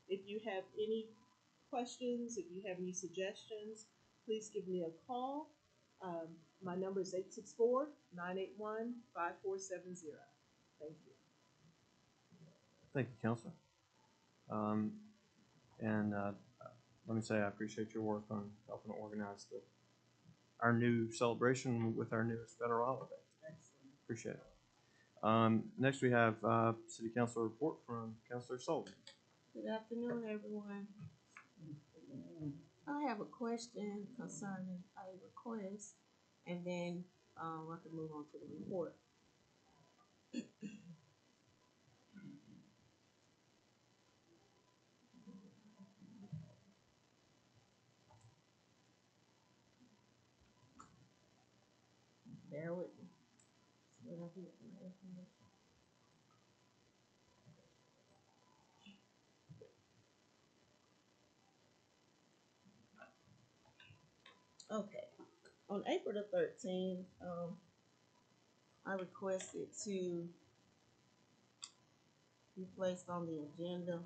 Speaker 3: If you have any questions, if you have any suggestions, please give me a call. My number is 864-981-5470. Thank you.
Speaker 1: Thank you, Councilor. Let me say I appreciate your work on helping organize our new celebration with our newest federal holiday.
Speaker 3: Excellent.
Speaker 1: Appreciate it. Next, we have City Council report from Councilor Sullivan.
Speaker 2: Good afternoon, everyone. I have a question concerning a request, and then I can move on to the report. Bear with me. When I get my information. Okay. On April the 13th, I requested to be placed on the agenda.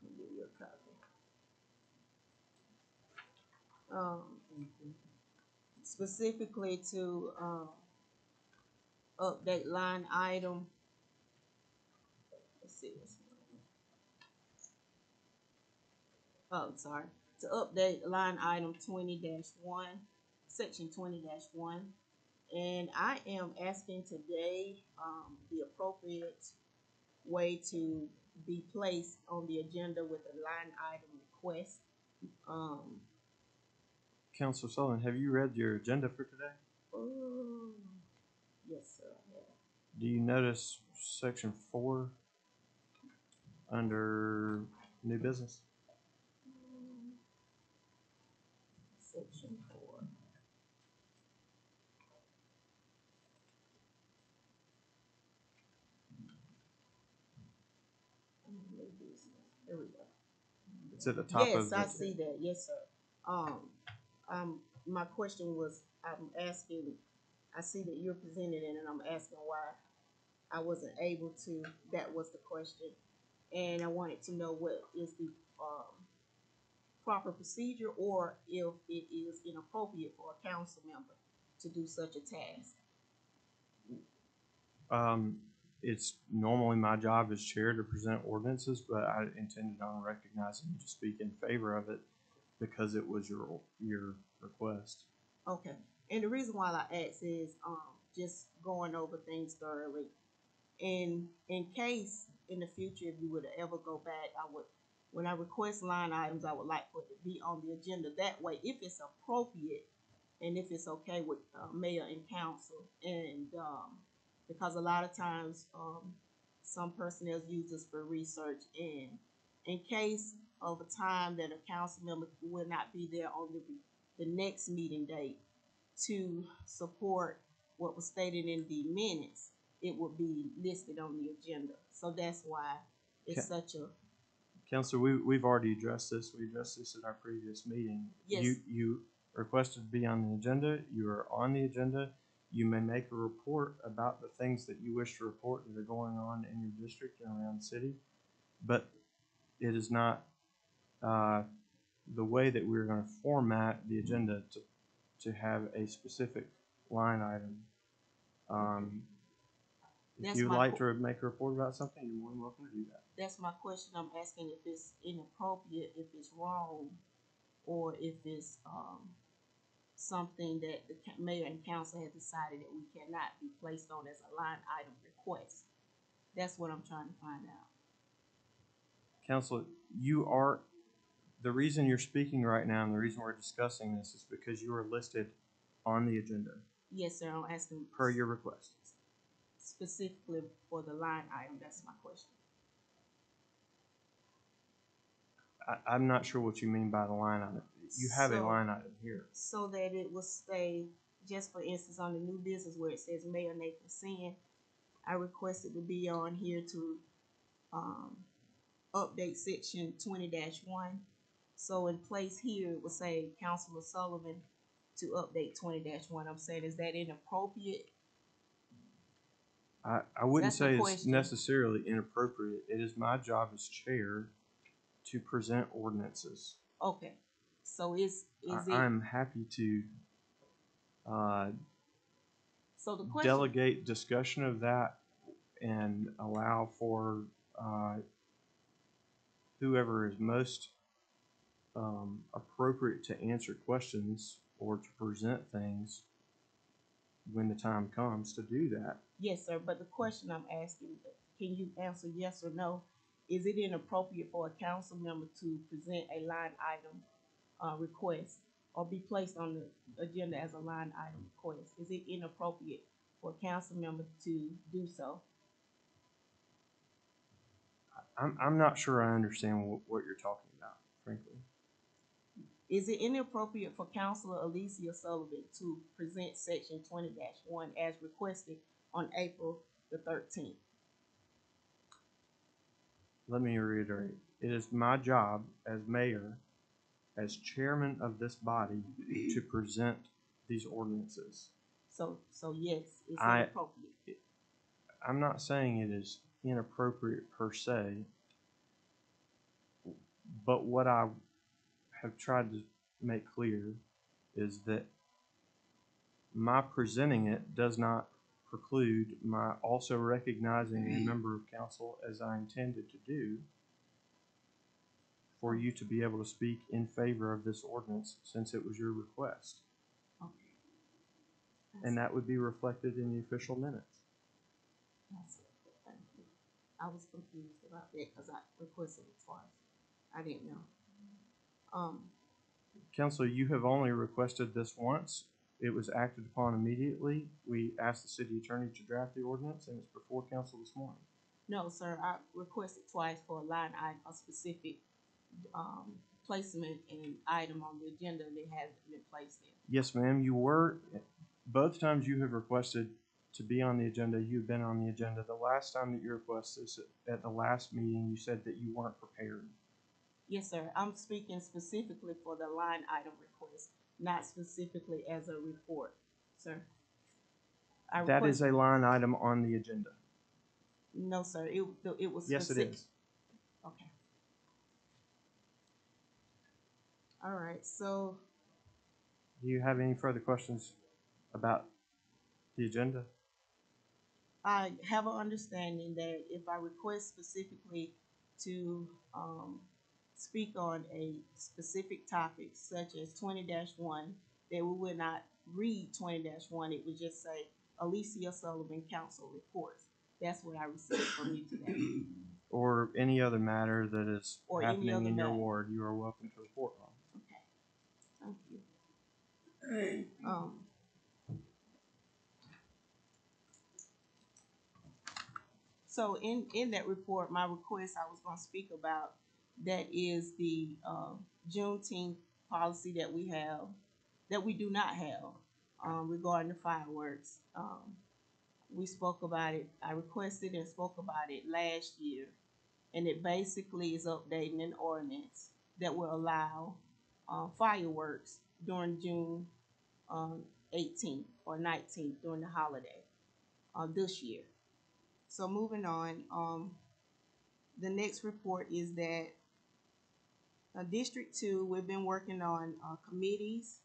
Speaker 2: I'll give you a copy. Specifically to update line item. Let's see what's sorry. To update line item 20-1, section 20-1. And I am asking today the appropriate way to be placed on the agenda with a line item request.
Speaker 1: Councilor Sullivan, have you read your agenda for today?
Speaker 2: Oh, yes, sir. Yeah.
Speaker 1: Do you notice section 4 under new business?
Speaker 2: Section 4. There we go.
Speaker 1: It's at the top of
Speaker 2: Yes, I see that. Yes, sir. My question was, I'm asking, I see that you're presented in, and I'm asking why I wasn't able to. That was the question, and I wanted to know what is the proper procedure or if it is inappropriate for a council member to do such a task.
Speaker 1: It's normally my job as chair to present ordinances, but I intended on recognizing you to speak in favor of it because it was your request.
Speaker 2: Okay, and the reason why I ask is, just going over things thoroughly. In case in the future, if you would ever go back, when I request line items, I would like for it to be on the agenda. That way, if it's appropriate and if it's okay with mayor and council, and because a lot of times some personnel use this for research, and in case of a time that a council member will not be there on the next meeting date to support what was stated in the minutes, it would be listed on the agenda. So that's why it's such a.
Speaker 1: Counselor, we've already addressed this. We addressed this at our previous meeting.
Speaker 2: Yes.
Speaker 1: You requested to be on the agenda. You are on the agenda. You may make a report about the things that you wish to report that are going on in your district and around the city, but it is not the way that we're going to format the agenda to have a specific line item. If you'd like to make a report about something, you're more than welcome to do that.
Speaker 2: That's my question. I'm asking if it's inappropriate, if it's wrong, or if it's something that the mayor and council have decided that we cannot be placed on as a line item request. That's what I'm trying to find out.
Speaker 1: Counselor, the reason you're speaking right now and the reason we're discussing this is because you are listed on the agenda.
Speaker 2: Yes, sir. I'm asking
Speaker 1: per your request.
Speaker 2: Specifically for the line item. That's my question.
Speaker 1: I'm not sure what you mean by the line item. You have a line item here.
Speaker 2: So that it will stay, just for instance, on the new business where it says Mayor Nathan Sin, I requested to be on here to update section 20-1. So in place here, it will say Councilor Sullivan to update 20-1. I'm saying, is that inappropriate?
Speaker 1: I wouldn't say it's necessarily inappropriate. It is my job as chair to present ordinances.
Speaker 2: Okay. So
Speaker 1: I'm happy to
Speaker 2: so the question,
Speaker 1: delegate discussion of that and allow for whoever is most appropriate to answer questions or to present things when the time comes to do that.
Speaker 2: Yes, sir. But the question I'm asking, can you answer yes or no? Is it inappropriate for a council member to present a line item request or be placed on the agenda as a line item request? Is it inappropriate for a council member to do so?
Speaker 1: I'm not sure I understand what you're talking about, frankly.
Speaker 2: Is it inappropriate for Councilor Alicia Sullivan to present section 20-1 as requested on April the 13th?
Speaker 1: Let me reiterate. It is my job as mayor, as chairman of this body, to present these ordinances.
Speaker 2: So yes, it's inappropriate.
Speaker 1: I'm not saying it is inappropriate per se, but what I have tried to make clear is that my presenting it does not preclude my also recognizing a member of council, as I intended to do, for you to be able to speak in favor of this ordinance since it was your request.
Speaker 2: Okay.
Speaker 1: And that would be reflected in the official minutes.
Speaker 2: That's it. Thank you. I was confused about that because I requested it twice. I didn't know.
Speaker 1: Councilor, you have only requested this once. It was acted upon immediately. We asked the city attorney to draft the ordinance, and it's before council this morning.
Speaker 2: No, sir. I requested twice for a line item, a specific placement and item on the agenda that hasn't been placed in.
Speaker 1: Yes, ma'am. You were. Both times you have requested to be on the agenda, you've been on the agenda. The last time that you requested this at the last meeting, you said that you weren't prepared. Yes,
Speaker 2: sir. I'm speaking specifically for the line item request, not specifically as a report, sir.
Speaker 1: That is a line item on the agenda.
Speaker 2: No, sir. It was
Speaker 1: yes,
Speaker 2: specific.
Speaker 1: It is.
Speaker 2: Okay. All right, so
Speaker 1: Do you have any further questions about the agenda?
Speaker 2: I have an understanding that if I request specifically to speak on a specific topic such as 20-1, that we would not read 20-1. It would just say Alicia Sullivan Council Reports. That's what I received from you today.
Speaker 1: Or any other matter that is
Speaker 2: Or any
Speaker 1: happening
Speaker 2: other
Speaker 1: in your
Speaker 2: matter.
Speaker 1: ward, you are welcome to report on.
Speaker 2: Okay, thank you. So in that report, my request I was gonna speak about, that is the Juneteenth policy that we have, that we do not have, regarding the fireworks. We spoke about it, I requested and spoke about it last year, and it basically is updating an ordinance that will allow fireworks during June 18th or 19th during the holiday this year. So moving on, the next report is that District 2, we've been working on committees,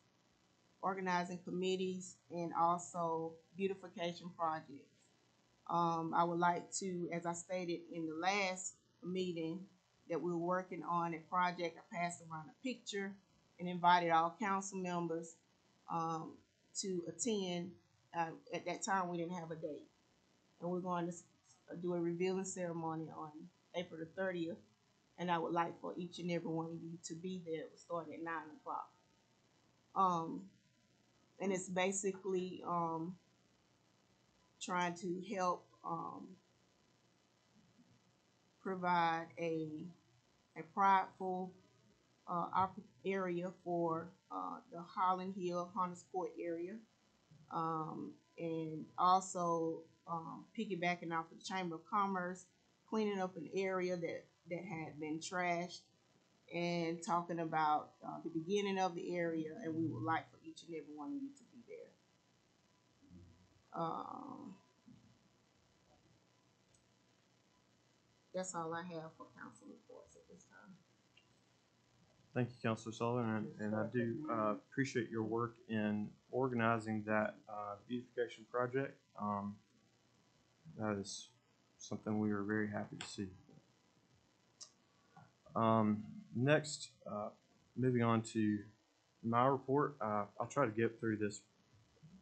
Speaker 2: organizing committees, and also beautification projects. I would like to, as I stated in the last meeting, that we were working on a project. I passed around a picture and invited all council members to attend. At that time, we didn't have a date. And we're going to do a revealing ceremony on April the 30th. And I would like for each and every one of you to be there. It will start at 9 o'clock. And it's basically trying to help provide a prideful area for the Holland Hill, Hunters Court area. And also piggybacking off of the Chamber of Commerce, cleaning up an area that had been trashed, and talking about the beginning of the area, and we would like for each and every one of you to be there. That's all I have for council reports at this time.
Speaker 1: Thank you, Councilor Sullivan, and I do appreciate your work in organizing that beautification project. That is something we were very happy to see. Next, moving on to my report, I'll try to get through this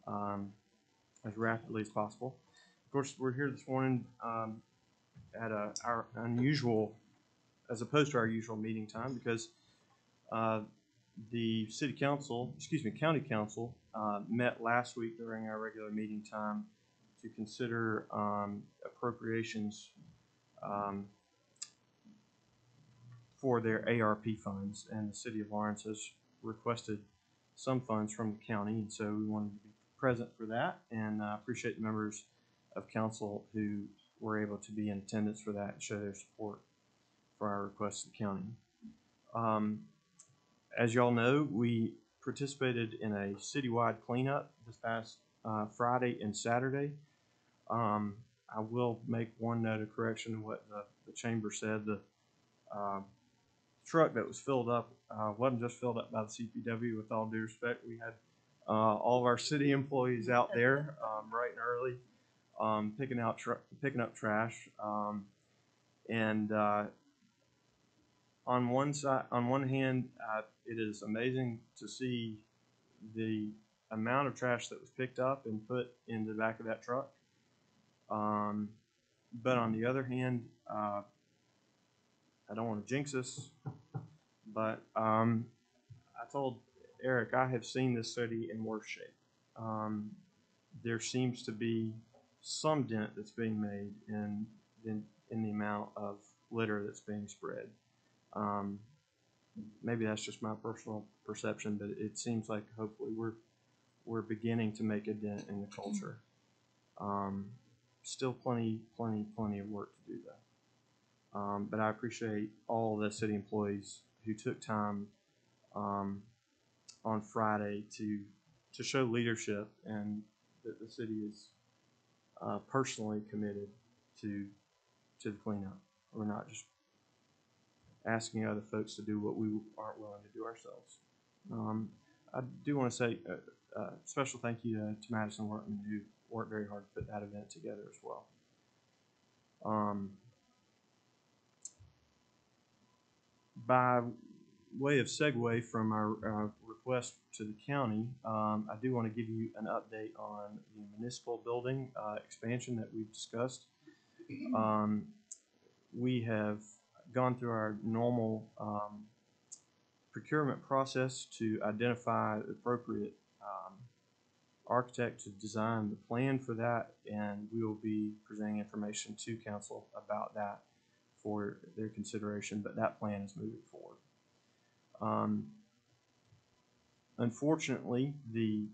Speaker 1: as rapidly as possible. Of course, we're here this morning at our unusual, as opposed to our usual meeting time, because the county council met last week during our regular meeting time to consider appropriations for their ARP funds, and the city of Lawrence has requested some funds from the county, and so we wanted to be present for that, and I appreciate the members of council who were able to be in attendance for that and show their support for our request to the county. As y'all know, we participated in a citywide cleanup this past Friday and Saturday. I will make one note of correction to what the chamber said. The truck that was filled up wasn't just filled up by the CPW. With all due respect, we had all of our city employees out there bright and early picking up trash. And on one hand, it is amazing to see the amount of trash that was picked up and put in the back of that truck. But on the other hand, I don't want to jinx us, but I told Eric I have seen this city in worse shape. There seems to be some dent that's being made in the amount of litter that's being spread. Maybe that's just my personal perception, but it seems like hopefully we're beginning to make a dent in the culture. Still plenty of work to do though. But I appreciate all the city employees who took time on Friday to show leadership, and that the city is personally committed to the cleanup. We're not just asking other folks to do what we aren't willing to do ourselves. I do want to say a special thank you to Madison Workman, who worked very hard to put that event together as well. By way of segue from our request to the county, I do want to give you an update on the municipal building expansion that we've discussed. We have gone through our normal procurement process to identify the appropriate architect to design the plan for that, and we will be presenting information to council about that for their consideration, but that plan is moving forward. Unfortunately, the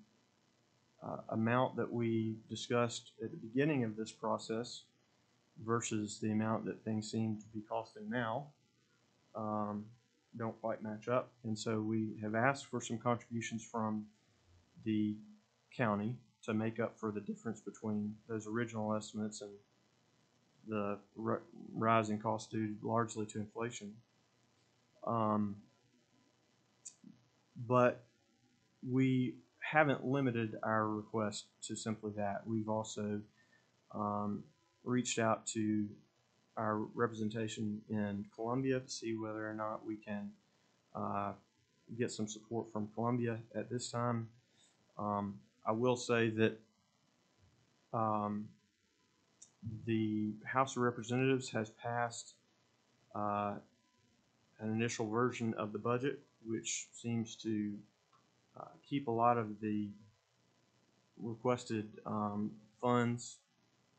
Speaker 1: amount that we discussed at the beginning of this process versus the amount that things seem to be costing now don't quite match up. And so we have asked for some contributions from the county to make up for the difference between those original estimates and the rising cost due largely to inflation. But we haven't limited our request to simply that. We've also reached out to our representation in Columbia to see whether or not we can get some support from Columbia at this time. I will say that the House of Representatives has passed an initial version of the budget, which seems to keep a lot of the requested funds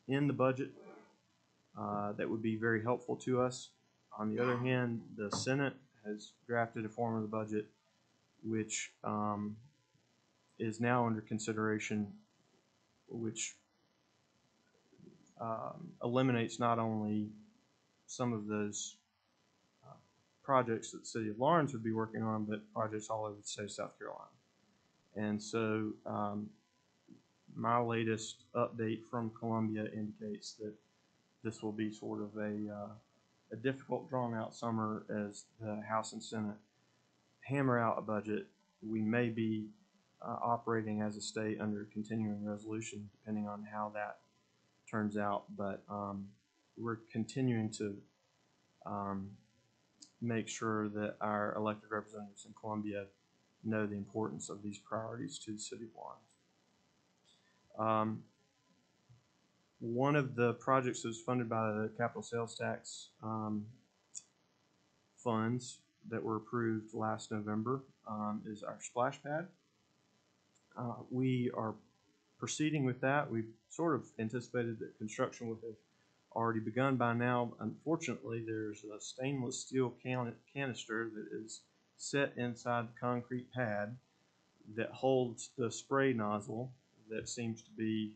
Speaker 1: in the budget. That would be very helpful to us. On the other hand, the Senate has drafted a form of the budget which is now under consideration, which eliminates not only some of those projects that the city of Lawrence would be working on, but projects all over the state of South Carolina. And so my latest update from Columbia indicates that this will be sort of a difficult, drawn-out summer as the House and Senate hammer out a budget. We may be operating as a state under a continuing resolution, depending on how that turns out. But we're continuing to make sure that our elected representatives in Columbia know the importance of these priorities to the city of Lawrence. One of the projects that was funded by the capital sales tax funds that were approved last November is our splash pad. We are proceeding with that. We sort of anticipated that construction would have already begun by now. Unfortunately, there's a stainless steel canister that is set inside the concrete pad that holds the spray nozzle that seems to be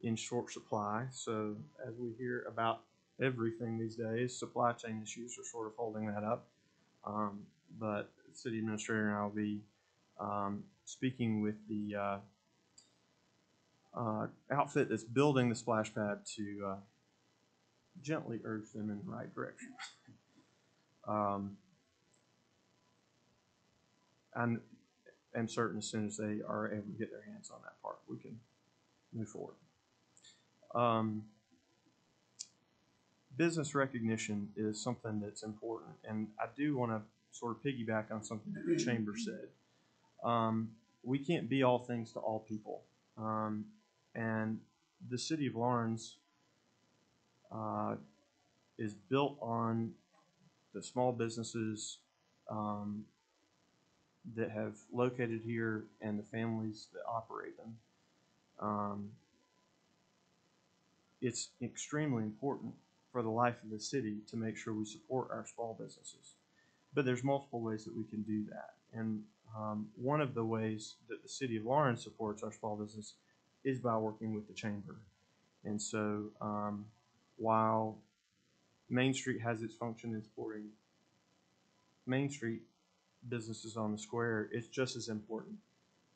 Speaker 1: in short supply. So as we hear about everything these days, supply chain issues are sort of holding that up. But the city administrator and I will be speaking with the outfit that's building the splash pad to gently urge them in the right direction. I'm certain as soon as they are able to get their hands on that part, we can move forward. Business recognition is something that's important, and I do want to sort of piggyback on something that the chamber said. We can't be all things to all people, and the city of Lawrence is built on the small businesses that have located here and the families that operate them. It's extremely important for the life of the city to make sure we support our small businesses. But there's multiple ways that we can do that. And one of the ways that the city of Lawrence supports our small business is by working with the chamber. And so while Main Street has its function in supporting Main Street businesses on the square, it's just as important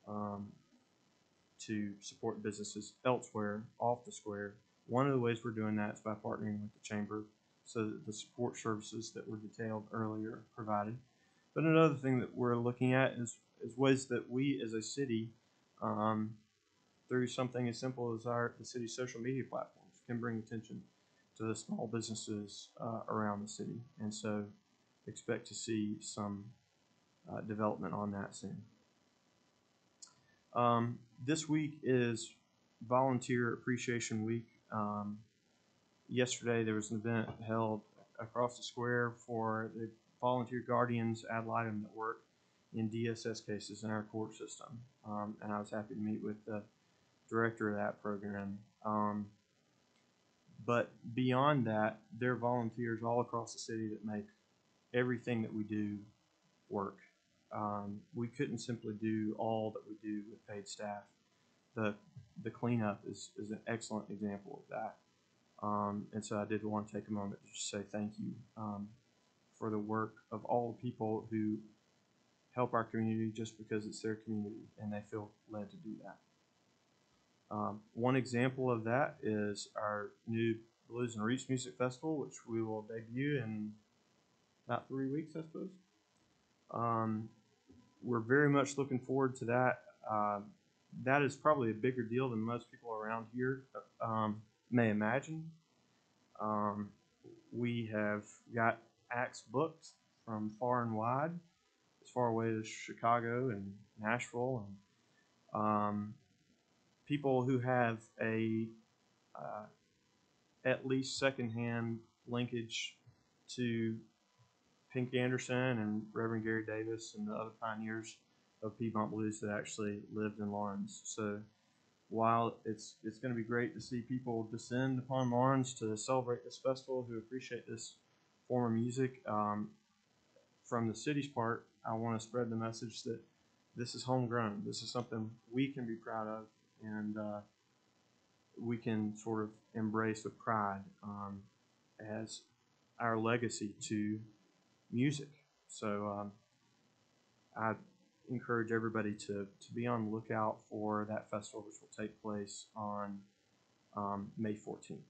Speaker 1: to support businesses elsewhere off the square. One of the ways we're doing that is by partnering with the chamber so that the support services that were detailed earlier are provided. But another thing that we're looking at is is ways that we as a city, through something as simple as the city's social media platforms, can bring attention to the small businesses around the city. And so expect to see some development on that soon. This week is Volunteer Appreciation Week. Yesterday there was an event held across the square for the volunteer guardians ad litem that work in DSS cases in our court system. And I was happy to meet with the director of that program. But beyond that, there are volunteers all across the city that make everything that we do work. We couldn't simply do all that we do with paid staff. The cleanup is an excellent example of that. And so I did want to take a moment to just say thank you for the work of all the people who help our community just because it's their community and they feel led to do that. One example of that is our new Blues and Reach Music Festival, which we will debut in about 3 weeks, I suppose. We're very much looking forward to that. That is probably a bigger deal than most people around here may imagine. We have got acts booked from far and wide, as far away as Chicago and Nashville, and people who have a at least secondhand linkage to Pink Anderson and Reverend Gary Davis and the other pioneers of Piedmont Blues that actually lived in Lawrence. So while it's going to be great to see people descend upon Lawrence to celebrate this festival who appreciate this form of music, from the city's part, I want to spread the message that this is homegrown. This is something we can be proud of, and we can sort of embrace with pride as our legacy to music. So I encourage everybody to be on the lookout for that festival, which will take place on May 14th.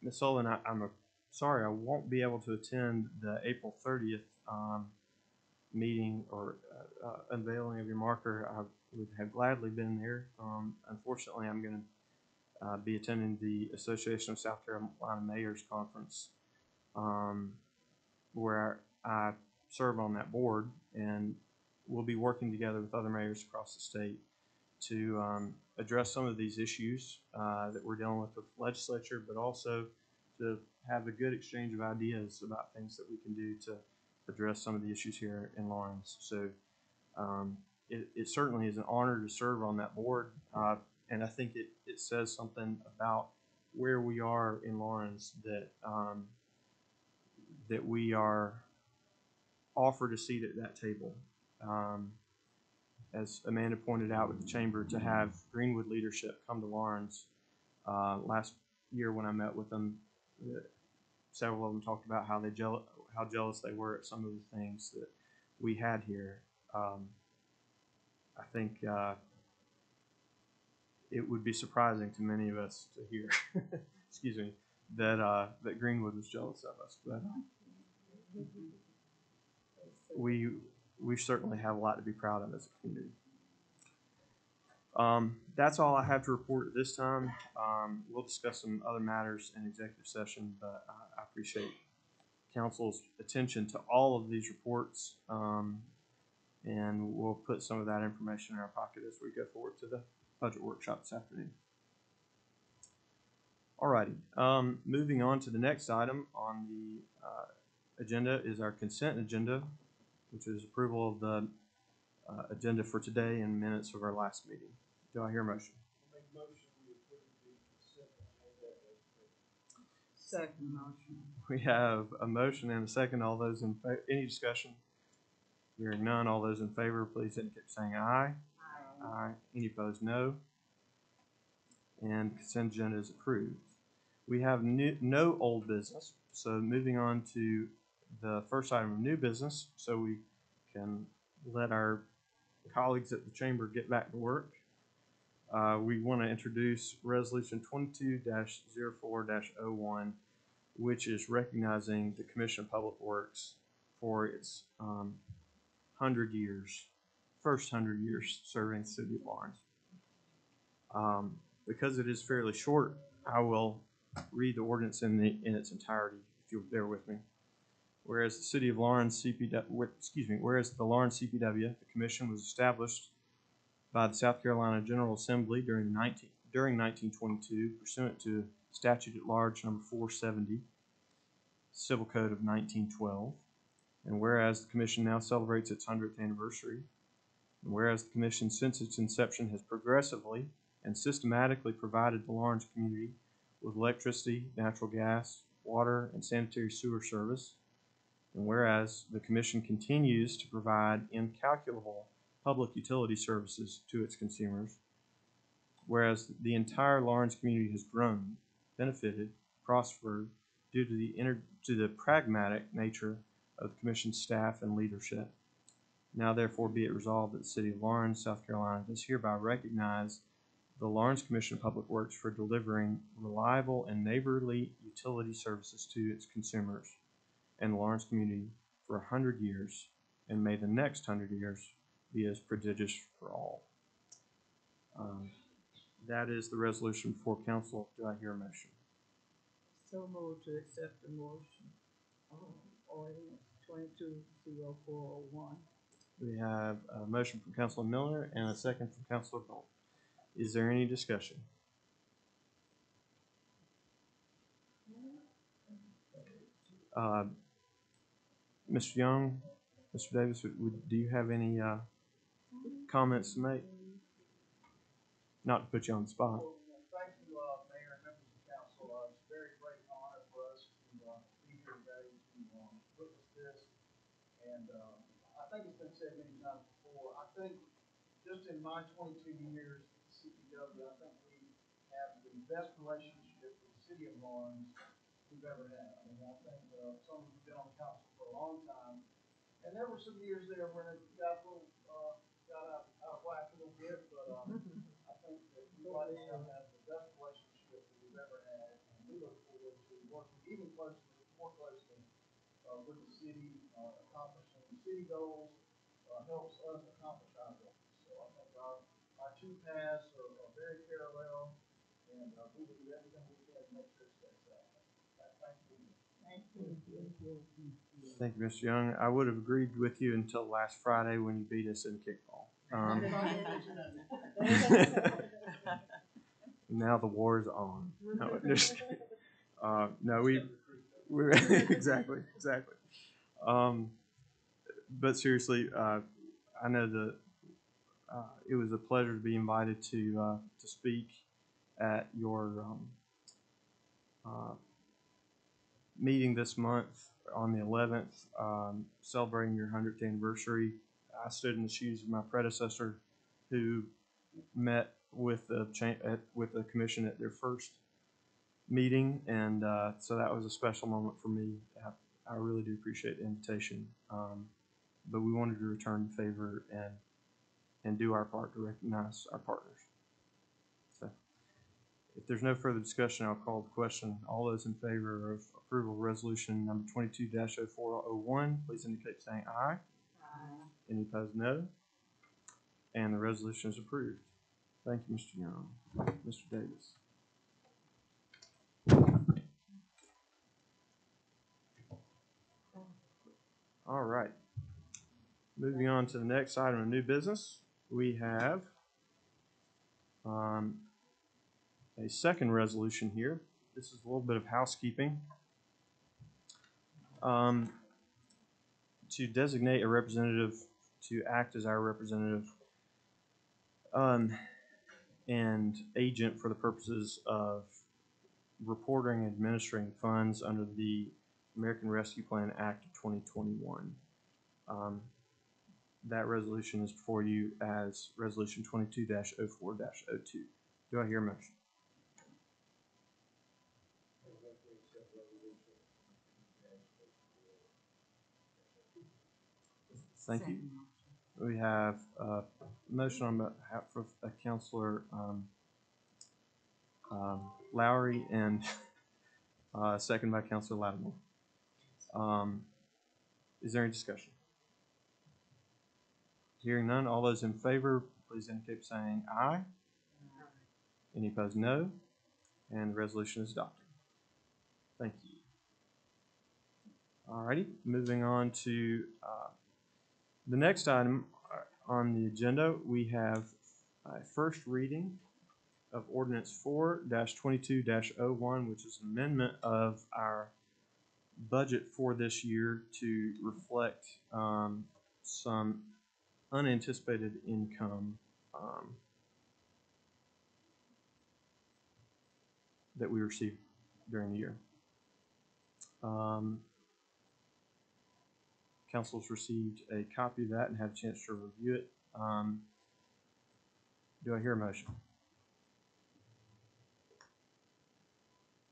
Speaker 1: Ms. Sullivan, I'm sorry I won't be able to attend the April 30th meeting or unveiling of your marker. I would have gladly been there. Unfortunately, I'm going to be attending the Association of South Carolina Mayors Conference, where I serve on that board, and we'll be working together with other mayors across the state to address some of these issues that we're dealing with the legislature, but also to have a good exchange of ideas about things that we can do to address some of the issues here in Lawrence. So it certainly is an honor to serve on that board, and I think it says something about where we are in Lawrence that that we are offered a seat at that table. As Amanda pointed out with the chamber, to have Greenwood leadership come to Lawrence last year when I met with them, several of them talked about how jealous they were at some of the things that we had here. I think it would be surprising to many of us to hear, excuse me, that Greenwood was jealous of us. But we certainly have a lot to be proud of as a community. That's all I have to report at this time. We'll discuss some other matters in executive session, but I appreciate council's attention to all of these reports, and we'll put some of that information in our pocket as we go forward to the budget workshop this afternoon. Alrighty, moving on to the next item on the agenda is our consent agenda, which is approval of the agenda for today and minutes of our last meeting. Do I hear a motion?
Speaker 8: Second motion.
Speaker 1: We have a motion and a second. All those in favor, any discussion? Hearing none, all those in favor, please indicate saying aye. Aye. Aye. Any opposed, no. And consent agenda is approved. We have no old business, so moving on to the first item of new business, so we can let our colleagues at the chamber get back to work. We want to introduce Resolution 22-04-01, which is recognizing the Commission of Public Works for its 100 years, first 100 years serving the city of Lawrence. Because it is fairly short, I will read the ordinance in its entirety, if you'll bear with me. Whereas the City of Lawrence whereas the Lawrence CPW, the Commission was established by the South Carolina General Assembly during 1922, pursuant to Statute at Large number 470, Civil Code of 1912. And whereas the Commission now celebrates its 100th anniversary, and whereas the Commission since its inception has progressively and systematically provided the Lawrence community with electricity, natural gas, water, and sanitary sewer service, and whereas the Commission continues to provide incalculable public utility services to its consumers, whereas the entire Lawrence community has grown, benefited, prospered due to the pragmatic nature of the Commission's staff and leadership. Now therefore be it resolved that the City of Lawrence, South Carolina does hereby recognize the Lawrence Commission of Public Works for delivering reliable and neighborly utility services to its consumers and the Lawrence community for 100 years, and may the next 100 years be as prodigious for all. That is the resolution before council. Do I hear a motion?
Speaker 4: So moved to accept the motion. Ordinance 220401.
Speaker 1: We have a motion from Councilor Miller and a second from Councilor Bolt. Is there any discussion? Mr. Young, Mr. Davis, do you have any comments to make? Not to put you on the spot.
Speaker 10: Thank you, Mayor and members of council. It's a very great honor for us to be here today to witness this. And I think it's been said many times before. I think just in my 22 years at CPW, I think we have the best relationship with the city of Lawrence we've ever had. I mean, I think some of you have been on the council for a long time, and there were some years there when it got a little got out of whack a little bit, but I think that we right now have the best relationship that we've ever had, and we look forward to working even more closely with the city, accomplishing city goals, helps us accomplish our goals. So I think our two paths are very parallel, and we will do everything we can to make sure it stays that way. Thank you.
Speaker 4: Thank you.
Speaker 1: Thank you, Mr. Young. I would have agreed with you until last Friday when you beat us in kickball. Now the war is on. No, just kidding. No, we exactly. But seriously, I know that it was a pleasure to be invited to speak at your meeting this month on the 11th, celebrating your 100th anniversary. I stood in the shoes of my predecessor, who met with the commission at their first meeting, and so that was a special moment for me. I really do appreciate the invitation, but we wanted to return the favor and do our part to recognize our partners. So, if there's no further discussion, I'll call the question. All those in favor of approval of resolution number 22-0401, please indicate saying aye. Any opposed, no. And the resolution is approved. Thank you, Mr. Young. Mr. Davis. All right. Moving on to the next item of new business, we have a second resolution here. This is a little bit of housekeeping. To designate a representative to act as our representative and agent for the purposes of reporting and administering funds under the American Rescue Plan Act of 2021. That resolution is before you as Resolution 22-04-02. Do I hear a motion? Thank you. We have a motion on behalf of Councilor Lowry and second by Counselor Lattimore. Is there any discussion? Hearing none, all those in favor, please indicate by saying aye. Any opposed, no. And the resolution is adopted. Thank you. Alrighty, moving on to the next item on the agenda. We have a first reading of Ordinance 4-22-01, which is an amendment of our budget for this year to reflect some unanticipated income that we received during the year. Council's received a copy of that and had a chance to review it. Do I hear a motion?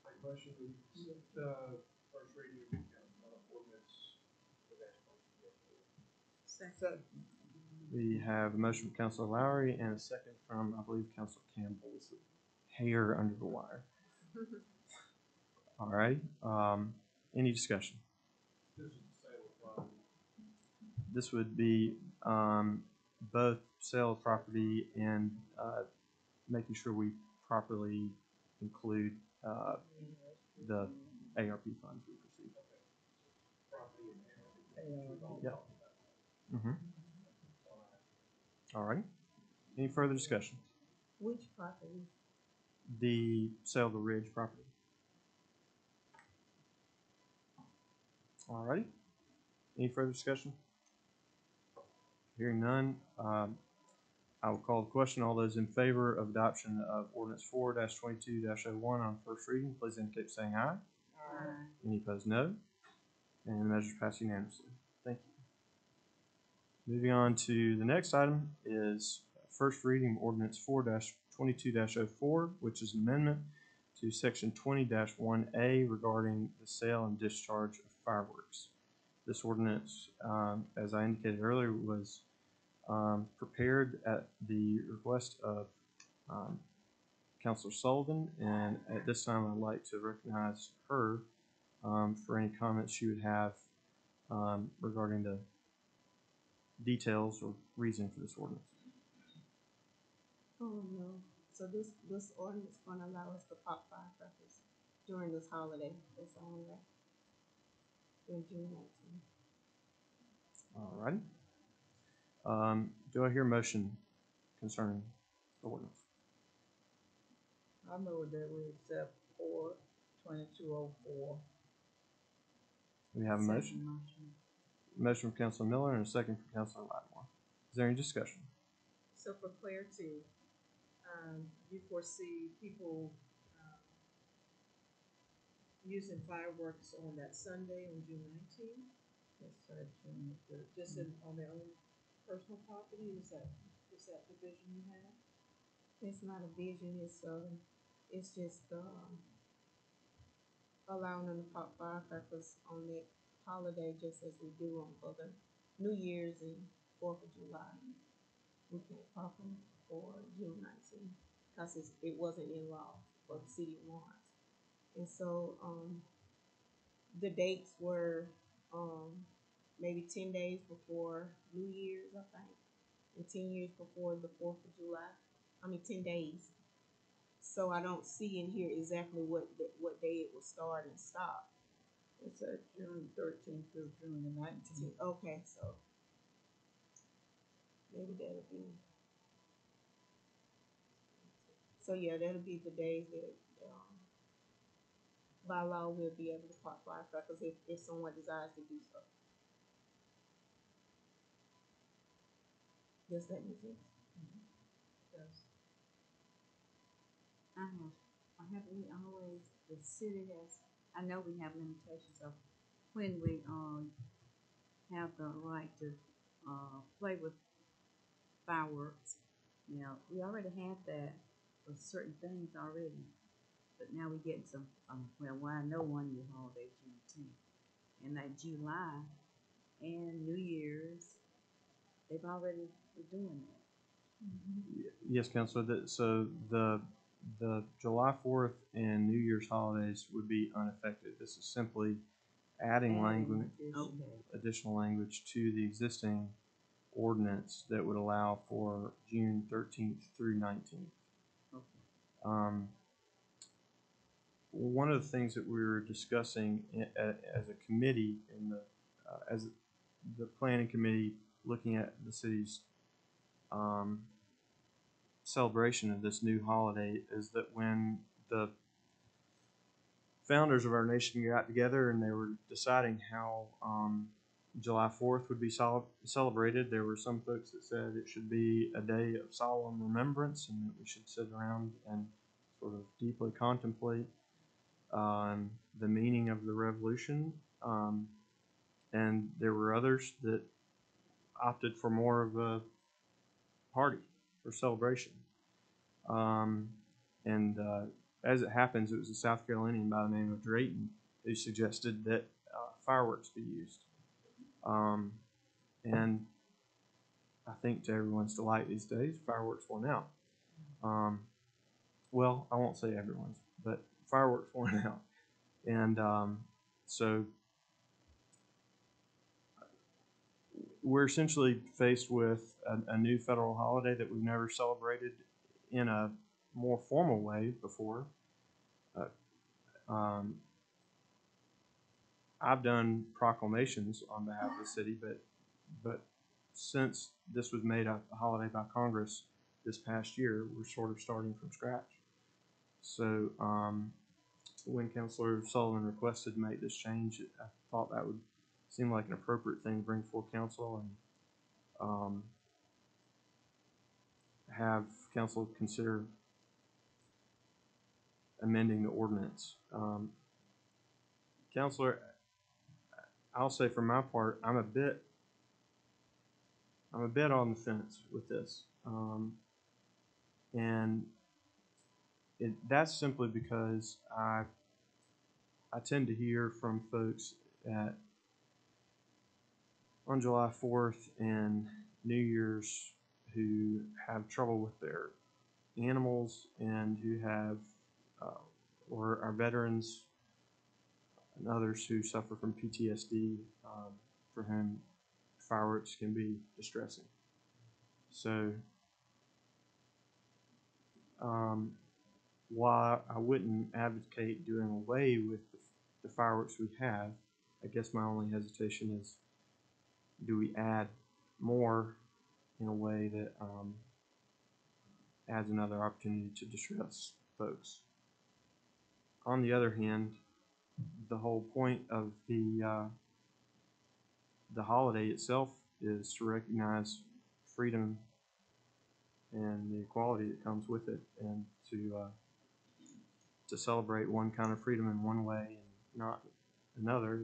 Speaker 10: My question is, first reading of ordinance.
Speaker 3: Second.
Speaker 1: We have a motion from Councilor Lowry and a second from, I believe, Councilor Campbell's hair under the wire. All right. Any discussion?
Speaker 10: This is the sale of property.
Speaker 1: This would be both sale of property and making sure we properly include the ARP funds we received.
Speaker 10: Property and
Speaker 1: Yep. All right. Any further discussion?
Speaker 2: Which property?
Speaker 1: The sale of the Ridge property. All righty. Any further discussion? Hearing none, I will call the question. All those in favor of adoption of Ordinance 4-22-01 on first reading, please indicate by saying aye.
Speaker 3: Aye.
Speaker 1: Any opposed, no. And the measure passed unanimously. Thank you. Moving on to the next item is first reading of Ordinance 4-22-04, which is an amendment to Section 20-1A regarding the sale and discharge of fireworks. This ordinance, as I indicated earlier, was prepared at the request of Councilor Sullivan, and at this time I'd like to recognize her for any comments she would have regarding the details or reason for this ordinance.
Speaker 2: Oh no. So this ordinance gonna allow us to pop firecrackers during this holiday. It's on there. In June 19th.
Speaker 1: All righty. Do I hear a motion concerning the ordinance?
Speaker 4: I move that we accept 4-22-04.
Speaker 1: We have a motion. Motion from Councilor Miller and a second from Councilor Lattimore. Is there any discussion?
Speaker 3: So for clarity, you foresee people using fireworks on that Sunday on June 19th?
Speaker 4: Yes, sir.
Speaker 3: Just on their own personal property? Is that the vision you have?
Speaker 2: It's not a vision. It's just allowing them to pop firecrackers on that holiday, just as we do on other New Year's and 4th of July. We can't pop them for June 19th because it wasn't in law for the city of Lawrence. And so the dates were maybe 10 days before New Year's, I think, and 10 years before the 4th of July. 10 days. So I don't see in here exactly what day it will start and stop.
Speaker 4: It's at June 13th through June the 19th.
Speaker 2: Okay, so maybe that'll be. So yeah, that'll be the days that by law we'll be able to pop firecrackers if someone desires to do so. Does that make sense?
Speaker 11: We always, the city has, I know we have limitations of when we have the right to play with fireworks. Now, we already had that for certain things already, but now we're getting some, I know one year holiday, Juneteenth, and like July and New Year's, they've already been doing that.
Speaker 1: Yes, Councilor. So the July 4th and New Year's holiday holidays would be unaffected. This is simply adding additional language to the existing ordinance that would allow for June 13th through 19th. One of the things that we were discussing as a committee as the planning committee, looking at the city's celebration of this new holiday, is that when the founders of our nation got together and they were deciding how July 4th would be celebrated, there were some folks that said it should be a day of solemn remembrance and that we should sit around and sort of deeply contemplate the meaning of the revolution. And there were others that opted for more of a party or celebration. As it happens, it was a South Carolinian by the name of Drayton who suggested that fireworks be used. And I think to everyone's delight these days, fireworks went out. Well, I won't say everyone's, but fireworks went out. And so we're essentially faced with a new federal holiday that we've never celebrated in a more formal way before. I've done proclamations on behalf of the city, but since this was made a holiday by Congress this past year, we're sort of starting from scratch. So when Councilor Sullivan requested to make this change, I thought that would seem like an appropriate thing to bring before council and have council consider amending the ordinance. Councilor, I'll say for my part, I'm a bit on the fence with this, and that's simply because I tend to hear from folks that on July 4th and New Year's who have trouble with their animals and who have or are veterans and others who suffer from PTSD, for whom fireworks can be distressing. So while I wouldn't advocate doing away with the fireworks we have, I guess my only hesitation is, do we add more in a way that adds another opportunity to distress folks? On the other hand, the whole point of the holiday itself is to recognize freedom and the equality that comes with it, and to celebrate one kind of freedom in one way and not another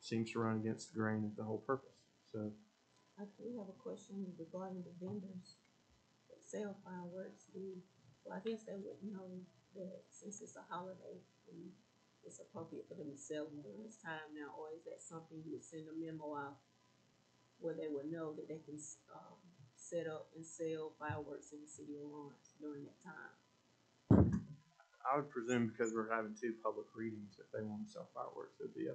Speaker 1: seems to run against the grain of the whole purpose. So
Speaker 2: I do have a question regarding the vendors that sell fireworks. Well, I guess they would know that since it's a holiday, it's appropriate for them to sell them during this time now, or is that something you would send a memo out where they would know that they can set up and sell fireworks in the city of Lawrence during that time?
Speaker 1: I would presume because we're having two public readings, if they want to sell fireworks, it'd be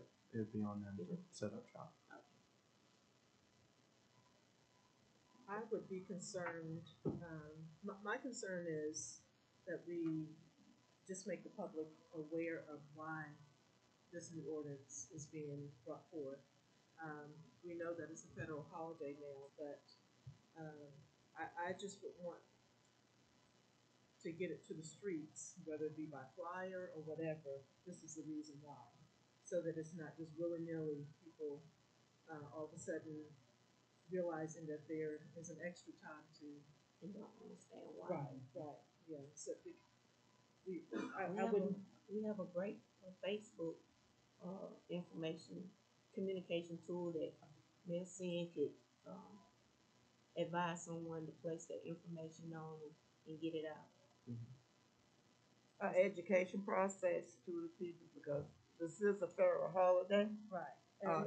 Speaker 1: on them to set up shop.
Speaker 3: I would be concerned, my concern is that we just make the public aware of why this new ordinance is being brought forth. We know that it's a federal holiday now, but I just would want to get it to the streets, whether it be by flyer or whatever. This is the reason why, so that it's not just willy-nilly people all of a sudden realizing that there is an extra time to
Speaker 2: And don't understand why.
Speaker 3: right, yeah. So we
Speaker 2: have a great Facebook communication tool that Ms. Sin could advise someone to place their information on and get it out.
Speaker 4: Education process to the people, because this is a federal holiday.
Speaker 3: right.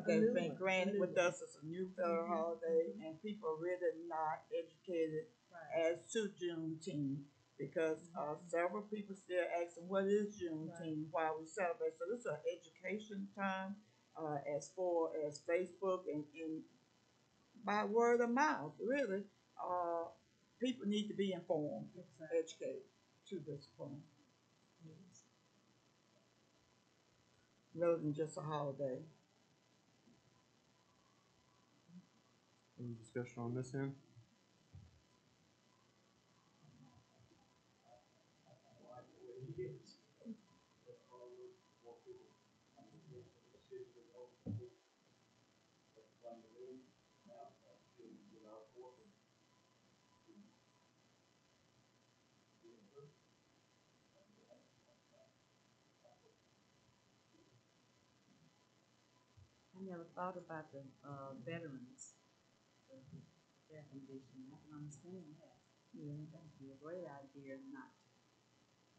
Speaker 4: They've been granted with us as a new federal holiday, and people are really not educated as to Juneteenth. because, several people still asking, what is Juneteenth, why we celebrate, so this is an education time, as far as Facebook and by word of mouth, really, people need to be informed, educated to this point, rather than just a holiday.
Speaker 1: Any discussion on this end?
Speaker 11: I never thought about the, veterans, their condition, I can understand that. Yeah, that'd be a great idea not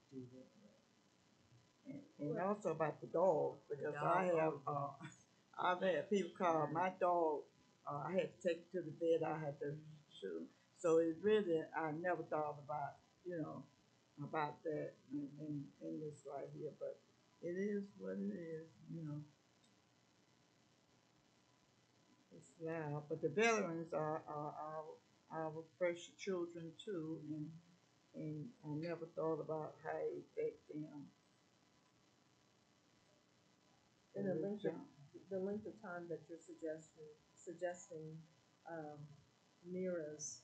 Speaker 11: to do that.
Speaker 4: And also about the dog, because I have,
Speaker 11: dog,
Speaker 4: I've had people call my dog, I had to take it to the vet, I had to shoot him. So it really, I never thought about, about that in this right here, but it is what it is, It's loud, but the veterans are our precious children too, and I never thought about how it affect them.
Speaker 3: And the length of time that you're suggesting, mirrors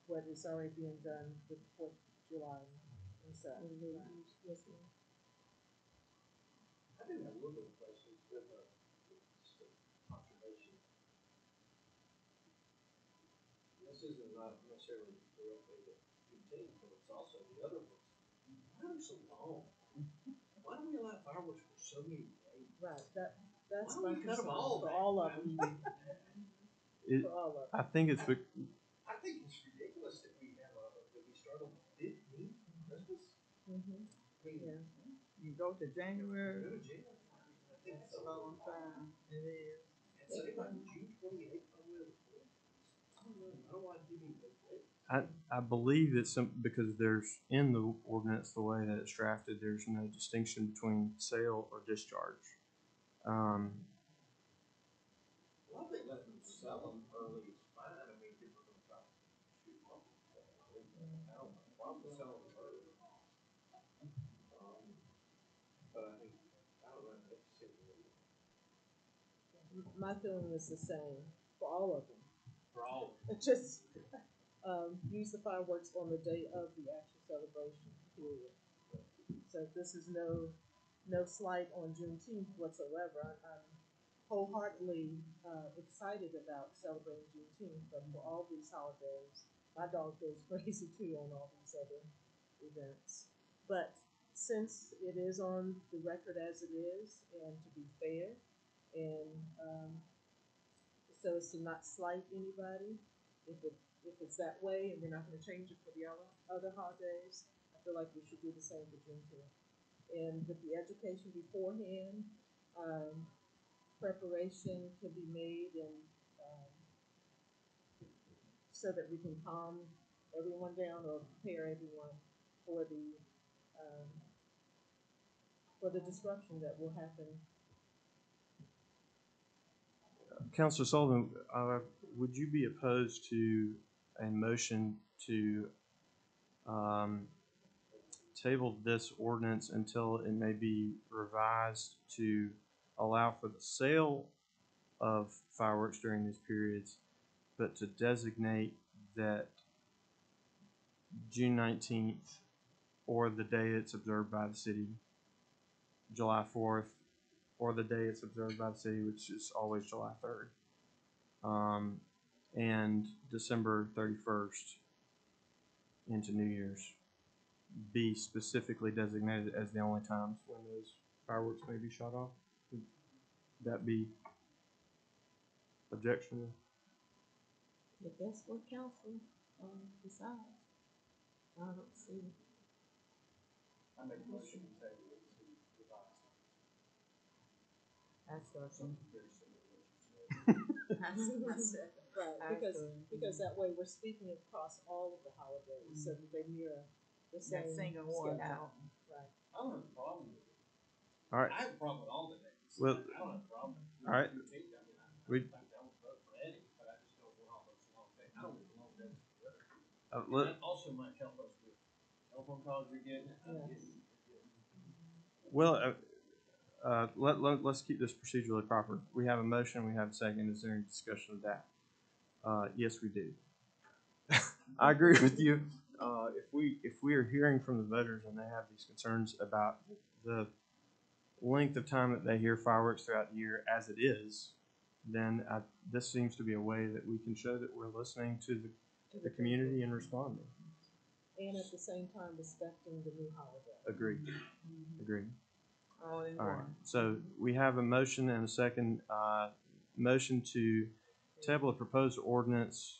Speaker 3: what is already being done with the 4th of July and such. Yes, ma'am.
Speaker 10: I do have a little bit of questions with, just a observation. This isn't not necessarily directly the Juneteenth, but it's also the other ones. Why are they so long? Why do we allow fireworks for so many days?
Speaker 3: Right, that's
Speaker 10: Why
Speaker 3: my
Speaker 10: don't we cut them
Speaker 3: concern
Speaker 10: all
Speaker 3: for
Speaker 10: back?
Speaker 3: all of them. For all of them.
Speaker 1: I think it's
Speaker 10: I think it's ridiculous that we have that we start on the 15th Christmas.
Speaker 3: Mm-hmm.
Speaker 10: I mean,
Speaker 3: Yeah.
Speaker 4: You go to January,
Speaker 10: go to January. I think
Speaker 4: it's a long time, it is.
Speaker 10: And say like June 28th, I don't know, I don't want to give you the date.
Speaker 1: I believe that because there's in the ordinance, the way that it's drafted, there's no distinction between sale or discharge.
Speaker 10: Well, I think letting them sell them early is fine. I mean, people are going to try to shoot them up. I don't have a problem with selling them early. But I think, I don't know, it seems really
Speaker 3: My feeling is the same for all of them.
Speaker 10: for all of them.
Speaker 3: Just use the fireworks on the day of the actual celebration, period. So this is no slight on Juneteenth whatsoever. I'm wholeheartedly excited about celebrating Juneteenth, but for all these holidays, my dog goes crazy too on all these other events. But since it is on the record as it is, and to be fair, and so as to not slight anybody, if it's that way, and we're not going to change it for the other holidays, I feel like we should do the same for Juneteenth. And with the education beforehand, preparation can be made, and so that we can calm everyone down or prepare everyone for the disruption that will happen.
Speaker 1: Councilor Sullivan, would you be opposed to a motion to table this ordinance until it may be revised to allow for the sale of fireworks during these periods, but to designate that June 19th or the day it's observed by the city, July 4th, or the day it's observed by the city, which is always July 3rd, and December 31st into New Year's be specifically designated as the only times when those fireworks may be shot off? Would that be objectionable?
Speaker 2: If that's what council decides, I don't see.
Speaker 10: I make a motion to table it to revise.
Speaker 4: That's something.
Speaker 10: Very similar to what you said.
Speaker 3: Right, because that way we're speaking across all of the holidays, so that they mirror the same
Speaker 7: single one.
Speaker 3: schedule. Right.
Speaker 10: I don't have a problem with it.
Speaker 1: All right.
Speaker 10: I have a problem with all the days.
Speaker 1: Well,
Speaker 10: I don't have a problem.
Speaker 1: all right.
Speaker 10: I mean,
Speaker 1: We-
Speaker 10: I think I would vote for Eddie, but I just don't want all those long days. I don't need long days.
Speaker 1: Let,
Speaker 10: That also might help us with telephone calls you're getting.
Speaker 1: well, let's keep this procedurally proper. We have a motion, we have a second. Is there any discussion of that? Yes, we do. I agree with you. If we are hearing from the voters and they have these concerns about the length of time that they hear fireworks throughout the year as it is, then this seems to be a way that we can show that we're listening to the community and responding.
Speaker 3: And at the same time respecting the new holiday.
Speaker 1: Agreed. Agreed.
Speaker 7: All in
Speaker 1: All right. So we have a motion and a second. Motion to table a proposed ordinance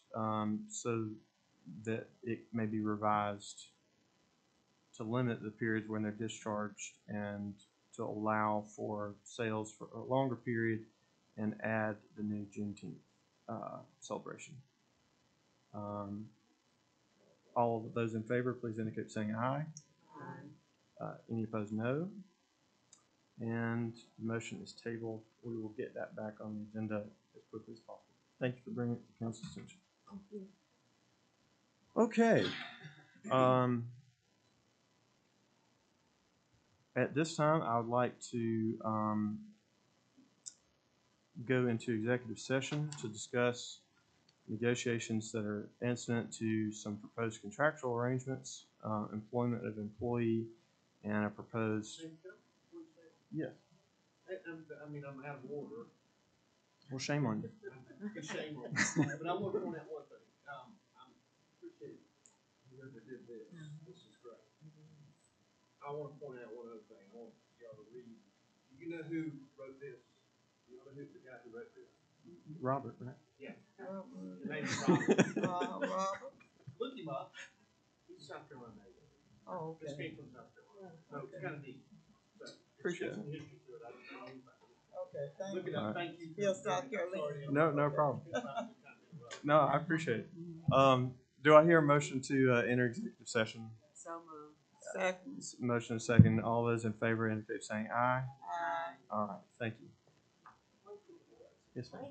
Speaker 1: so that it may be revised to limit the periods when they're discharged and to allow for sales for a longer period and add the new Juneteenth celebration. All of those in favor, please indicate saying aye.
Speaker 3: Aye.
Speaker 1: Any opposed, no. And the motion is tabled. We will get that back on the agenda as quickly as possible. Thank you for bringing it to council's attention.
Speaker 3: Thank you.
Speaker 1: Okay. At this time, I would like to go into executive session to discuss negotiations that are incident to some proposed contractual arrangements, employment of employee, and a proposed. Yes.
Speaker 10: I mean, I'm out of order.
Speaker 1: Well, shame on you.
Speaker 10: Shame on me. But I want to point out one thing. I appreciate whoever did this. This is great. I want to point out one other thing. I want y'all to read. Do you know who wrote this? Do you know who the guy who wrote this?
Speaker 1: Robert, right?
Speaker 10: Yeah. His name is Robert.
Speaker 7: Robert.
Speaker 10: Look him up. He's South Carolina native.
Speaker 7: Oh,
Speaker 10: This came from South Carolina. So it's kind of neat. So
Speaker 1: Appreciate
Speaker 10: it's got
Speaker 1: it.
Speaker 10: some history to it. I don't know anything.
Speaker 7: Okay, thank
Speaker 10: Look it up. Thank you.
Speaker 7: Yes, South Carolina.
Speaker 1: No problem. No, I appreciate it. Do I hear a motion to enter executive session?
Speaker 11: So moved.
Speaker 7: Second.
Speaker 1: Motion second. All those in favor indicate saying aye.
Speaker 7: Aye.
Speaker 1: All right. Thank you. Yes, ma'am.